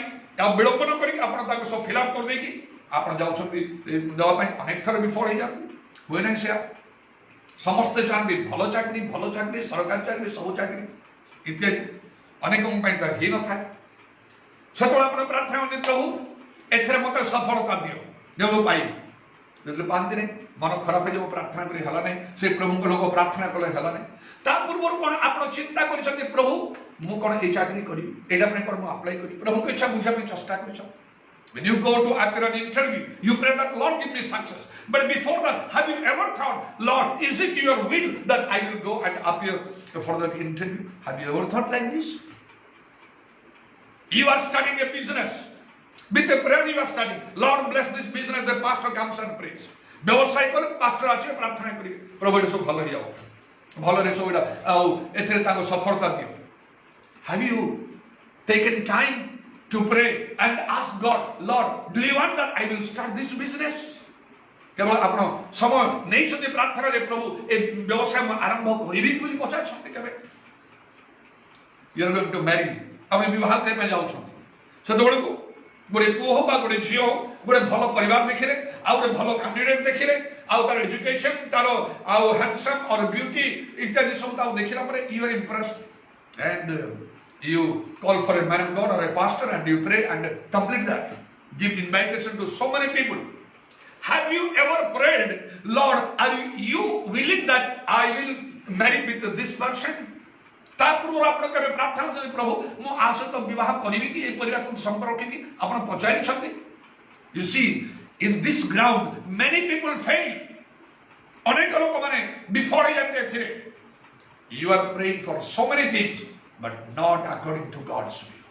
ବିଳମ୍ବ ନ କରିକି ଆପଣ ତାକୁ ସବୁ ଫିଲ୍ଅପ୍ କରିଦେଇକି ଆପଣ ଯାଉଛନ୍ତି ଦେବା ପାଇଁ ଅନେକ ଥର ବିଫଳ ହେଇଯାନ୍ତି ହୁଏ ନାହିଁ ସେୟା ସମସ୍ତେ ଚାହାନ୍ତି ଭଲ ଚାକିରି ସରକାରୀ ଚାକିରି ସବୁ ଚାକିରି ଇତ୍ୟାଦି ଅନେକଙ୍କ ପାଇଁ ତ ହେଇନଥାଏ ସେତେବେଳେ ଆପଣ ପ୍ରାର୍ଥନା କରନ୍ତି ପ୍ରଭୁ ଏଥିରେ ମୋତେ ସଫଳତା ଦିଅ ଯେ ମୁଁ ପାଇବି ଯେତେବେଳେ ପାଆନ୍ତି ନାହିଁ मन खराब हो प्रार्थना करी हला नहीं से प्रभु लोक प्रार्थना कले हला नहीं ता पूर्व कोन आपण चिंता करिसथि प्रभु मु कोन ए चाकरी करी एटा पे पर मु अप्लाई करी प्रभु के इच्छा बुझा पे चेष्टा करिस when you go to appear an interview you pray that Lord give me success but before that have you ever thought Lord is it your will that I will go and appear for that interview have you ever thought like this you are starting a business with a prayer you are studying Lord bless this business the pastor comes and prays व्यवसाय कर pastor आसे प्रार्थना करी प्रभु सब भल हो जाओ भलरे सब एथरे ताको सफलता दियो have you taken time to pray and ask God Lord do you want that I will start this business केवल आपण समय नै छथि प्रार्थना रे प्रभु ए व्यवसाय आरंभ करिबी बोली पछा छथि केबे you are going to marry हम विवाह करे पे जाउ छथि सेतबेले को गोटे पुओ हो बा गोटे झियो हो गोटे भल परिवार देखिले आ गोटे भल कैंडिडेट देखिले आ तार एजुकेशन तार आ हैंडसम और ब्यूटी इत्यादि सब ता देखिला परे you are impressed and you call for a man of God or a pastor and you pray and complete that give invitation to so many people have you ever prayed Lord are you willing that I will marry with this person ता पूर्व आपण केबे प्रार्थना करी प्रभु मु आशा तो विवाह करिवि कि ए परिवार सहित संपर्क कि आपण पचारि छथि you see in this ground many people fail अनेक लोक माने विफल जाते थे you are praying for so many things but not according to God's will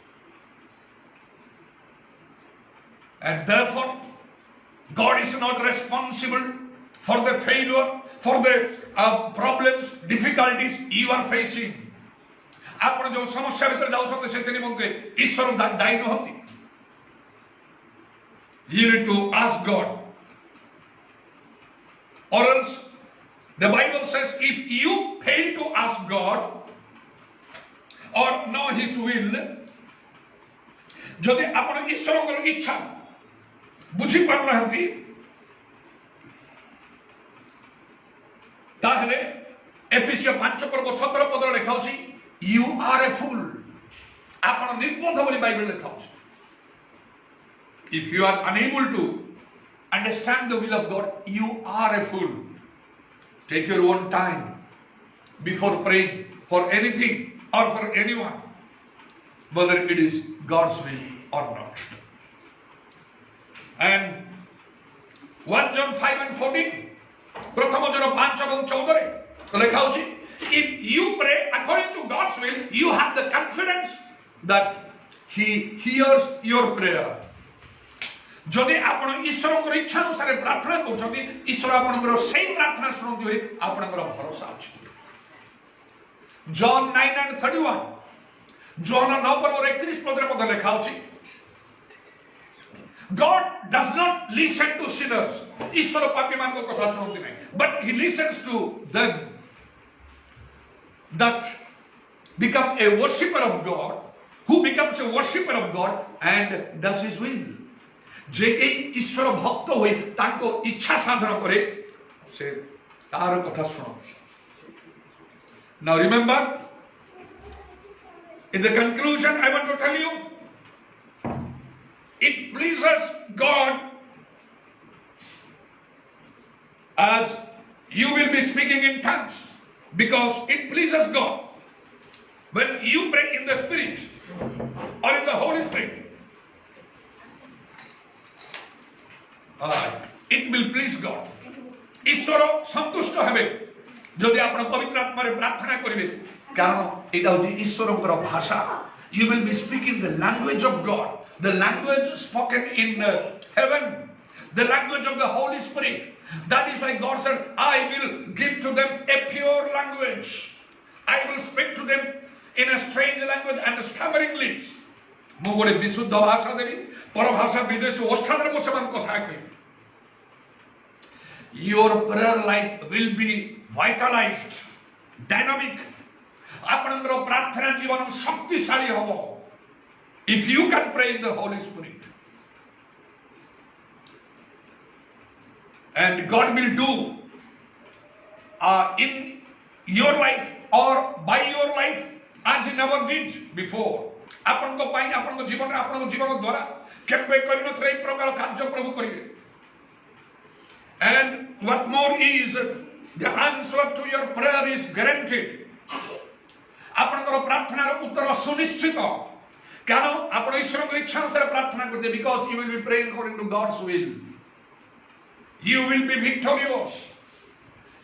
and therefore God is not responsible for the failure for the problems difficulties you are facing आपण जो समस्या भीतर जाउछते से निमंते ईश्वर दायी नहति you need to ask God or else the Bible says if you fail to ask God or know his will जदि आपण ईश्वर को इच्छा बुझी पारना हति ताहले एफिसियो 5:17 पद लिखाउछि you are a fool आपण निर्बोध बोली Bible लिखाउछि if you are unable to understand the will of God you are a fool take your own time before praying for anything or for anyone, whether it is God's will or not. And 1 John 5 and 14, प्रथम जन 5 এবং 14 লেখা আছে, if you pray according to God's will, you have the confidence that He hears your prayer. যদি ଆପଣ ଈଶ୍ୱରଙ୍କର ଇଚ୍ଛା ଅନୁସାରେ ପ୍ରାର୍ଥନା କରୁଛନ୍ତି, ଈଶ୍ୱର ଆପଣଙ୍କର ସେଇ ପ୍ରାର୍ଥନା ଶୁଣନ୍ତି ବୋଲି ଆପଣଙ୍କର ଭରସା ଅଛି। John 9 and 31, ଜୋହନ 9 ପର୍ବର 31 ପଦରେ ମଧ୍ୟ ଲେଖା ଅଛି, God does not listen to sinners. ଈଶ୍ୱର ପାପୀମାନଙ୍କ କଥା ଶୁଣନ୍ତି ନାହିଁ, but He listens to them that become a worshipper of God, who becomes a worshipper of God and does His will. जे के ईश्वर भक्त होई तांको इच्छा साधन करे से तार कथा सुनो। Now remember, in the conclusion I want to tell you, it pleases God as you will be speaking in tongues, because it pleases God when you pray in the Spirit or in the Holy Spirit. It will please God. ईश्वर संतुष्ट हेबे जदि आपण पवित्र आत्मा रे प्रार्थना करिवे, कारण एटा होची ईश्वरकर भाषा. You will be speaking the language of God, the language spoken in heaven, the language of the Holy Spirit. That is why God said, I will give to them a pure language. I will speak to them in a strange language and stammering lips. ମୁଁ ଗୋଟେ ବିଶୁଦ୍ଧ ଭାଷା ଦେବି, ପରଭାଷା ବିଦେଶୀ ଓଷ୍ଠାଦରେ ମୁଁ ସେମାନ କଥା କହିବି. Your prayer life will be vitalized, dynamic. ଆପଣଙ୍କର ପ୍ରାର୍ଥନା ଜୀବନ ଶକ୍ତିଶାଳୀ ହେବ if you can pray in the Holy Spirit. And God will do in your life or by your life as He never did before. ଆପଣଙ୍କ ପାଇଁ ଆପଣଙ୍କ ଜୀବନରେ ଆପଣଙ୍କ ଜୀବନ ଦ୍ୱାରା କେବେ କରିନଥିଲେ ଏହି ପ୍ରକାର କାର୍ଯ୍ୟ ପ୍ରଭୁ କରିବେ. And what more is, the answer to your prayer is guaranteed. ଆପଣଙ୍କର ପ୍ରାର୍ଥନାର ଉତ୍ତର ସୁନିଶ୍ଚିତ, କାରଣ ଆପଣ ଈଶ୍ୱରଙ୍କ ଇଚ୍ଛା ଅନୁସାରେ ପ୍ରାର୍ଥନା କରିବେ, because you will be praying according to God's will. You will be victorious.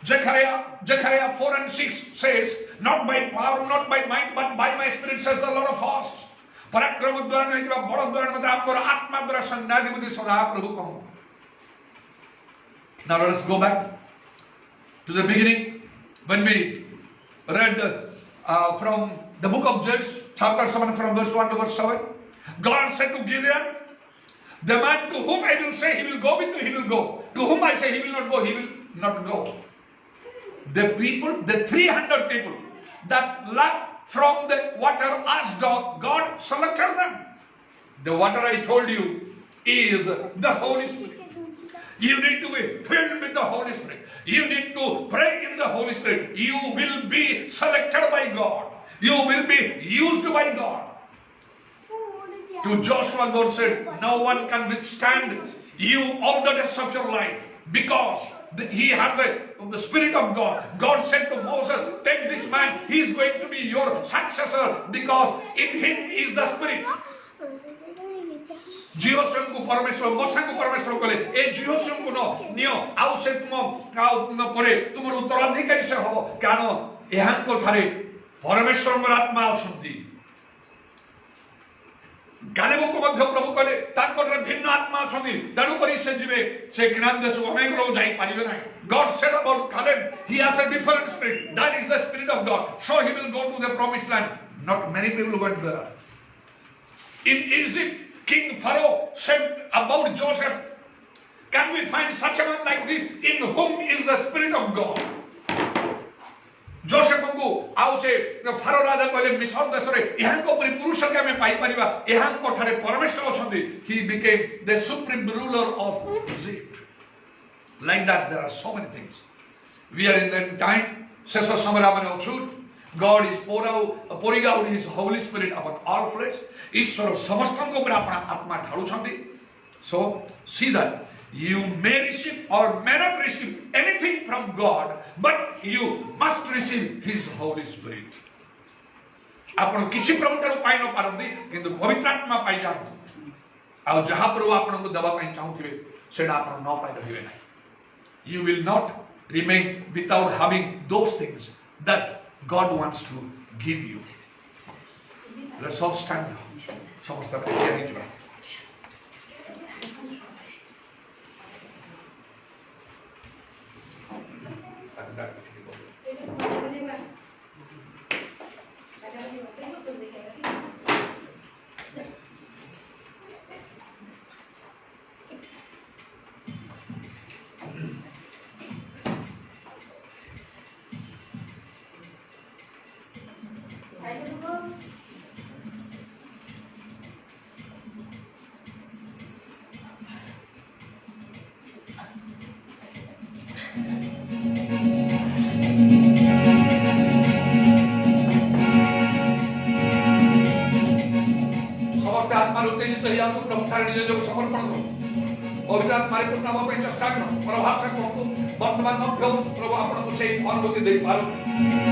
Zechariah 4 and 6 says, not by power, not by might, but by my spirit, says the Lord of hosts. पराक्रम द्वारा नहीं कि बड़ द्वारा मतलब आपको आत्मा द्वारा संज्ञाधिपति सदा प्रभु कहूँ. Now let us go back to the beginning when we read from the book of Judges, chapter 7, from verse 1 to verse 7. God said to Gideon, the man to whom I will say he will go with you, he will go. To whom I say he will not go, he will not go. The people, the 300 people that left from the water Ashdod, God selected them. The water I told you is the Holy Spirit. You need to be filled with the Holy Spirit. You need to pray in the Holy Spirit. You will be selected by God. You will be used by God. To Joshua, God said, no one can withstand you all the days of your life, because he had the Spirit of God. God said to Moses, take this man, he is going to be your successor, because in him is the Spirit. जीवोशम को परमेश्वर मोसा को परमेश्वर कहले ए जीवोशम को neo आउ से तुम परे तुमर उत्तराधिकारी से हो, कारण एहांको थारे परमेश्वरଙ୍କ आत्मा अछंती. गालेबो को मध्य प्रभु कहले तांकर भिन्न आत्मा अछंती, तेणु करी से जीवे से किनान देश अनेक लोग जाई परिबे नाही. God said about Caleb, he has a different spirit. That is the Spirit of God. So he will go to the promised land. Not many people went there. In Egypt, King Pharaoh said about Joseph, can we find such a man like this in whom is the Spirit of God? Joseph को आउ से pharaoh राजा कहले मिस्र देश रे एहांको परि पुरुष के हमें पाई परिबा, एहांको ठारे परमेश्वर अछंती. He became the supreme ruler of Egypt. Like that, there are so many things. We are in the time, शेष समय माने अछुत. God is pouring out His Holy Spirit upon all flesh. ईश्वर समस्तଙ୍କ ଉପରେ अपना आत्मा ढाळुछंती. So see that you may receive or may not receive anything from God, but you must receive His Holy Spirit. आपण किसी प्रभु ठाରୁ पाई न पारंती किंतु पवित्र आत्मा पाई जांतु आ जहा प्रभु आपन को दबा पाई चाहुथिबे सेडा आपन न पाई रहिबे ना you will not remain without having those things that God wants to give you. Let's all stand now. समस्त प्रिय हिजबा उत्तेजित ही आपको प्रभु थारे निज जो समर्पण करो पवित्र आत्मारे पूर्ण होगा पे चेष्टा करो प्रभाव से कहतो वर्तमान मध्य प्रभु आपन को से अनुभूति दे पारो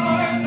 I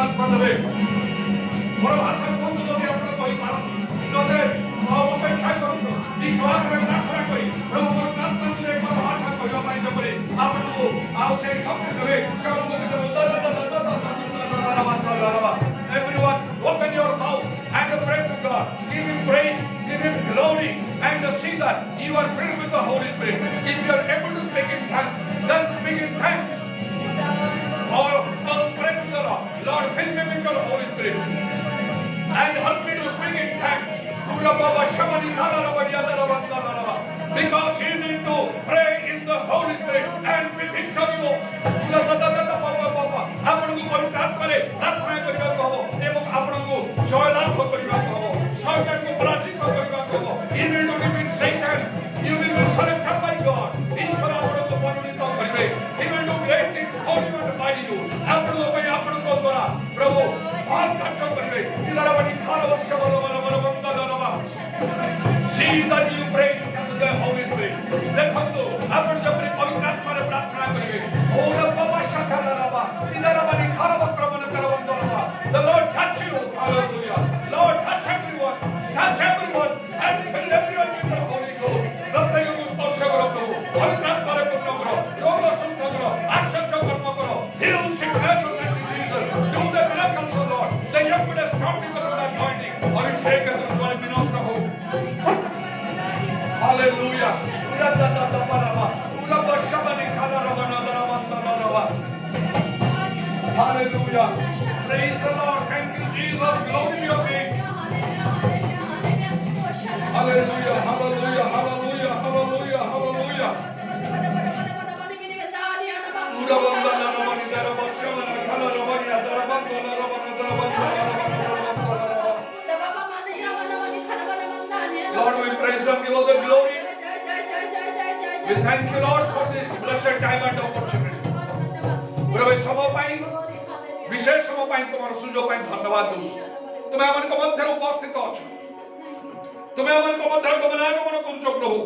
ଆତ୍ମା ଦେବେ। ମୋର ଭାଷା କୁହନ୍ତୁ ଯଦି ଆପଣ କହିପାରନ୍ତି, ନଦେଲେ ଅପେକ୍ଷା କରନ୍ତୁ। ବିଶ୍ୱାସରେ ପ୍ରାର୍ଥନା କରି ପ୍ରଭୁ ପବିତ୍ର ଆତ୍ମା ଦେବେ ମୋର ଭାଷା କହିବା ପାଇଁ ଦେବେ। ଆପଣଙ୍କୁ ଆଉ ସେଇ ଶକ୍ତି ଦେବେ। Everyone, open your mouth and pray to God. Give Him praise, give Him glory, and see that you are filled with the Holy Spirit. If you are able to speak in tongues, then speak in tongues. Or pray to the Lord. Lord, fill me with your Holy Spirit and help me to speak in tongues. Because you need to pray in the Holy Spirit and be victorious. ଆପଣଙ୍କୁ ପବିତ୍ର ଆତ୍ମାରେ ପ୍ରାର୍ଥନା କରିବାକୁ ହେବ ଏବଂ ଆପଣଙ୍କୁ ଜୟଲାଭ କରିବାକୁ ହେବ, ଶୈତାନକୁ ପରାଜିତ କରିବାକୁ ହେବ। You need to live in Satan. You will be selected by God. ଈଶ୍ୱର ଆପଣଙ୍କୁ ମନୋନୀତ କରିବେ। He will do great things for you and by you. ଆପଣଙ୍କ ପାଇଁ ଆପଣଙ୍କ ଦ୍ୱାରା ପ୍ରଭୁ ମହାନ କାର୍ଯ୍ୟ କରିବେ। See that you pray to the Holy Spirit. ଦେଖନ୍ତୁ ଆପଣ ଯେପରି ପବିତ୍ର ଆତ୍ମାରେ ପ୍ରାର୍ଥନା କରିବେ। The Lord touch you. Hallelujah. Lord touch everyone. Touch everyone and fill everyone with the Holy Ghost. ପ୍ରତ୍ୟେକକୁ ସ୍ପର୍ଶ କର ପ୍ରଭୁ। ପବିତ୍ର ଆତ୍ମାରେ ପୂର୍ଣ୍ଣ କର। ରୋଗ ସୁସ୍ଥ କର। ଆଶ୍ଚର୍ଯ୍ୟ କର୍ମ କର। Heal sicknesses and diseases. Do the miracles, O Lord. The young would have stopped because of that anointing. ଅଭିଷେକ ଦ୍ୱାରା ବିନଷ୍ଟ ହଉ। Hallelujah. Hallelujah. Praise the Lord. Thank you, Jesus. Glory to your name. Hallelujah. Hallelujah. Hallelujah. Hallelujah. Hallelujah. Lord, we praise and give all the glory. We thank you, Lord, for this blessed time and opportunity. प्रभु समय पाई विशेष समय पाई तुम्हारा सुजो पाई धन्यवाद दो। तुम्हें अमन को मध्य उपस्थित अछो। तुम्हें अमन को मध्य गमनागमन करूछो प्रभु।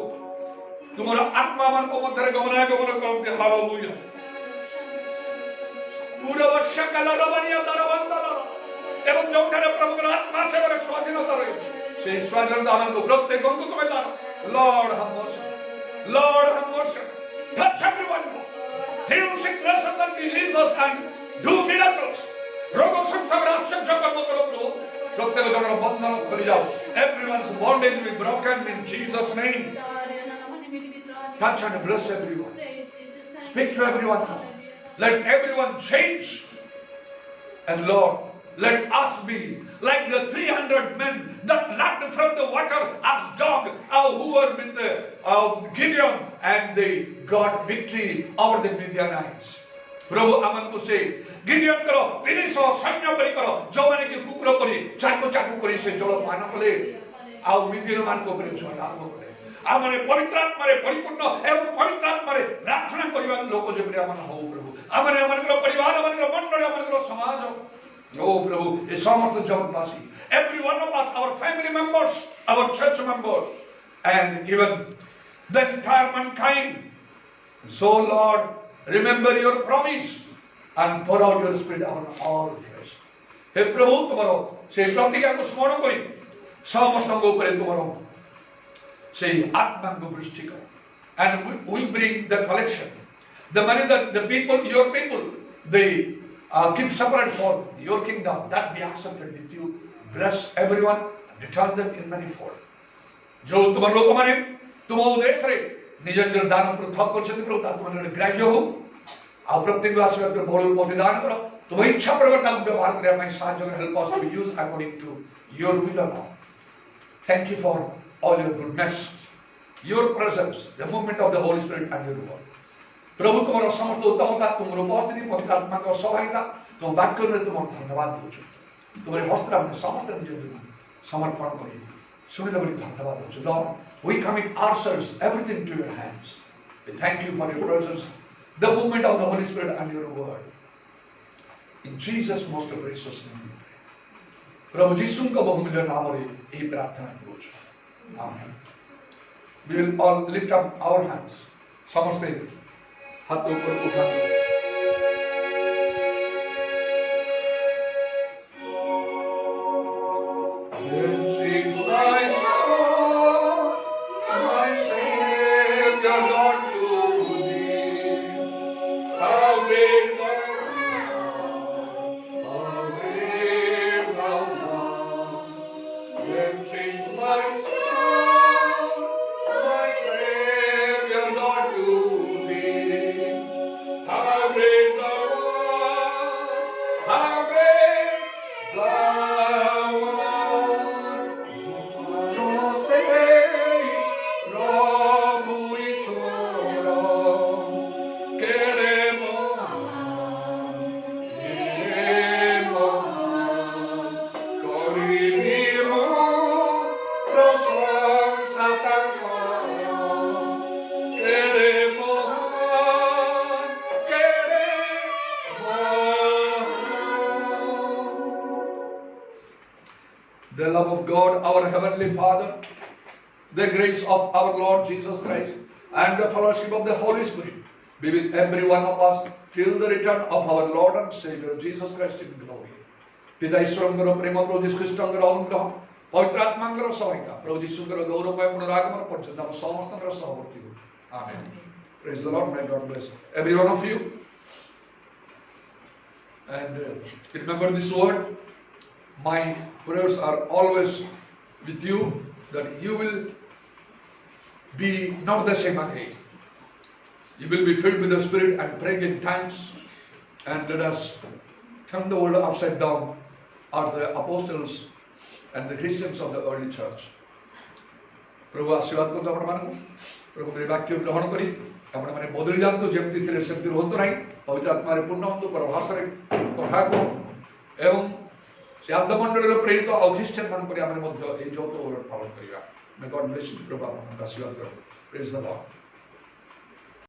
तुम्हारा आत्मा अमन को मध्य गमनागमन करते। हालेलुया। पूरा वर्ष काल रबनिया दरबंदर एवं जोठारे प्रभु का आत्मा से बड़े स्वाधीनता रही। से स्वाधीनता अमन को प्रत्येक को तुम्हें दान। Lord have mercy. Lord have mercy. Touch everyone. Heal sicknesses and diseases and do miracles. रोगों से तगड़ा आश्चर्य कर्म करो प्रभु। प्रत्येक जनर बंधन खुल जाओ। Everyone's bondage will be broken in Jesus' name. Touch and bless everyone. Speak to everyone. Let everyone change. And Lord, let us be like the 300 men that lapped from the water as dogs who were with the Gideon and they got victory over the Midianites. प्रभु अमन को से Gideon करो 300 सैन्य परि करो जो माने कि कुकुर परि चाकू चाकू करी से जल पान कले आ मिदियन मान को परि जय लाभ करे आमने पवित्र आत्मा रे परिपूर्ण एवं पवित्र आत्मा रे प्रार्थना करिवा लोक जे प्रिय मन हो प्रभु आमने अमन को परिवार अमन को मंडल अमन को समाज Oh Prabhu, a समस्त जगतवासी, every one of us, our family members, our church members, and even the entire mankind. So Lord, remember your promise and pour out your spirit on all flesh. हे प्रभु तुम्हारो से प्रतिज्ञा को स्मरण करी समस्त को ऊपर तुम्हारो से आत्मा को वृष्टि करो. And we bring the collection, the money that the people, your people, they keep separate for your kingdom, that be accepted with you. Bless everyone and return them in manifold. जो तुम लोग माने तुम उद्देश्य रे निज निज दान पृथक कर छथि प्रभु तुम ग्राह्य हो आ प्रत्येक वासी के बड़ प्रतिदान करो तुम इच्छा प्रकट व्यवहार करे मैं साहाय्य help us to use according to your will and all. Thank you for all your goodness, your presence, the movement of the Holy Spirit and your word. प्रभु तुम्हारा समस्त उत्तमता तुम उपस्थिति पवित्र आत्मा का सहभागिता तुम वाक्य में तुम धन्यवाद दो तुम्हारे वस्त्र में समस्त निज जीवन समर्पण करी सुनिले बड़ी धन्यवाद दो Lord, we commit ourselves everything to your hands. We thank you for your presence, the movement of the Holy Spirit and your word. In Jesus' most precious name. प्रभु यीशु का बहुमूल्य नाम रे यही प्रार्थना करूँ. Amen. We will all lift up our hands. समस्त हाथ ऊपर उठा Savior God to thee. How great thou art, how great thou art. Then sings my soul, my Savior God to thee. How great thou art, how great thou art. No sei, Robo y solo, queremos, corrimos, rosa tan queremos. The love of God, our Heavenly Father, the grace of our Lord Jesus Christ, and the fellowship of the Holy Spirit be with every one of us till the return of our Lord and Savior Jesus Christ in glory. पिता ईश्वरଙ୍କର ପ୍ରେମ ପ୍ରଭୁ ଯୀଶୁ ଖ୍ରୀଷ୍ଟଙ୍କର ଅନୁଗ୍ରହ ପବିତ୍ର ଆତ୍ମାଙ୍କର ସହାୟତା ପ୍ରଭୁ ଯୀଶୁଙ୍କର ଗୌରବମୟ ପୁନରାଗମନ ପର୍ଯ୍ୟନ୍ତ ଆମ ସମସ୍ତଙ୍କର ସହବର୍ତ୍ତୀ ହେଉ। Amen. Praise the Lord. May God bless every one of you. And remember this word. My prayers are always with you, that you will be not the same again. You will be filled with the Spirit and praying in tongues. And let us turn the world upside down as the apostles and the Christians of the early church. प्रभु आशीर्वाद करतो आपण मानू प्रभु मेरे वाक्य ग्रहण करी आपण माने बदली जानतो जेमती थिले सेमती रहंतो नाही पवित्र आत्मा रे पूर्ण होतो पर भाषा रे कथा को एवं से आद्यमंडल रे प्रेरित और ख्रिस्टियन मान करी आमे मध्य ए जोतो पालन करिया। May God bless you प्रभु आपन आशीर्वाद करो। Praise the Lord.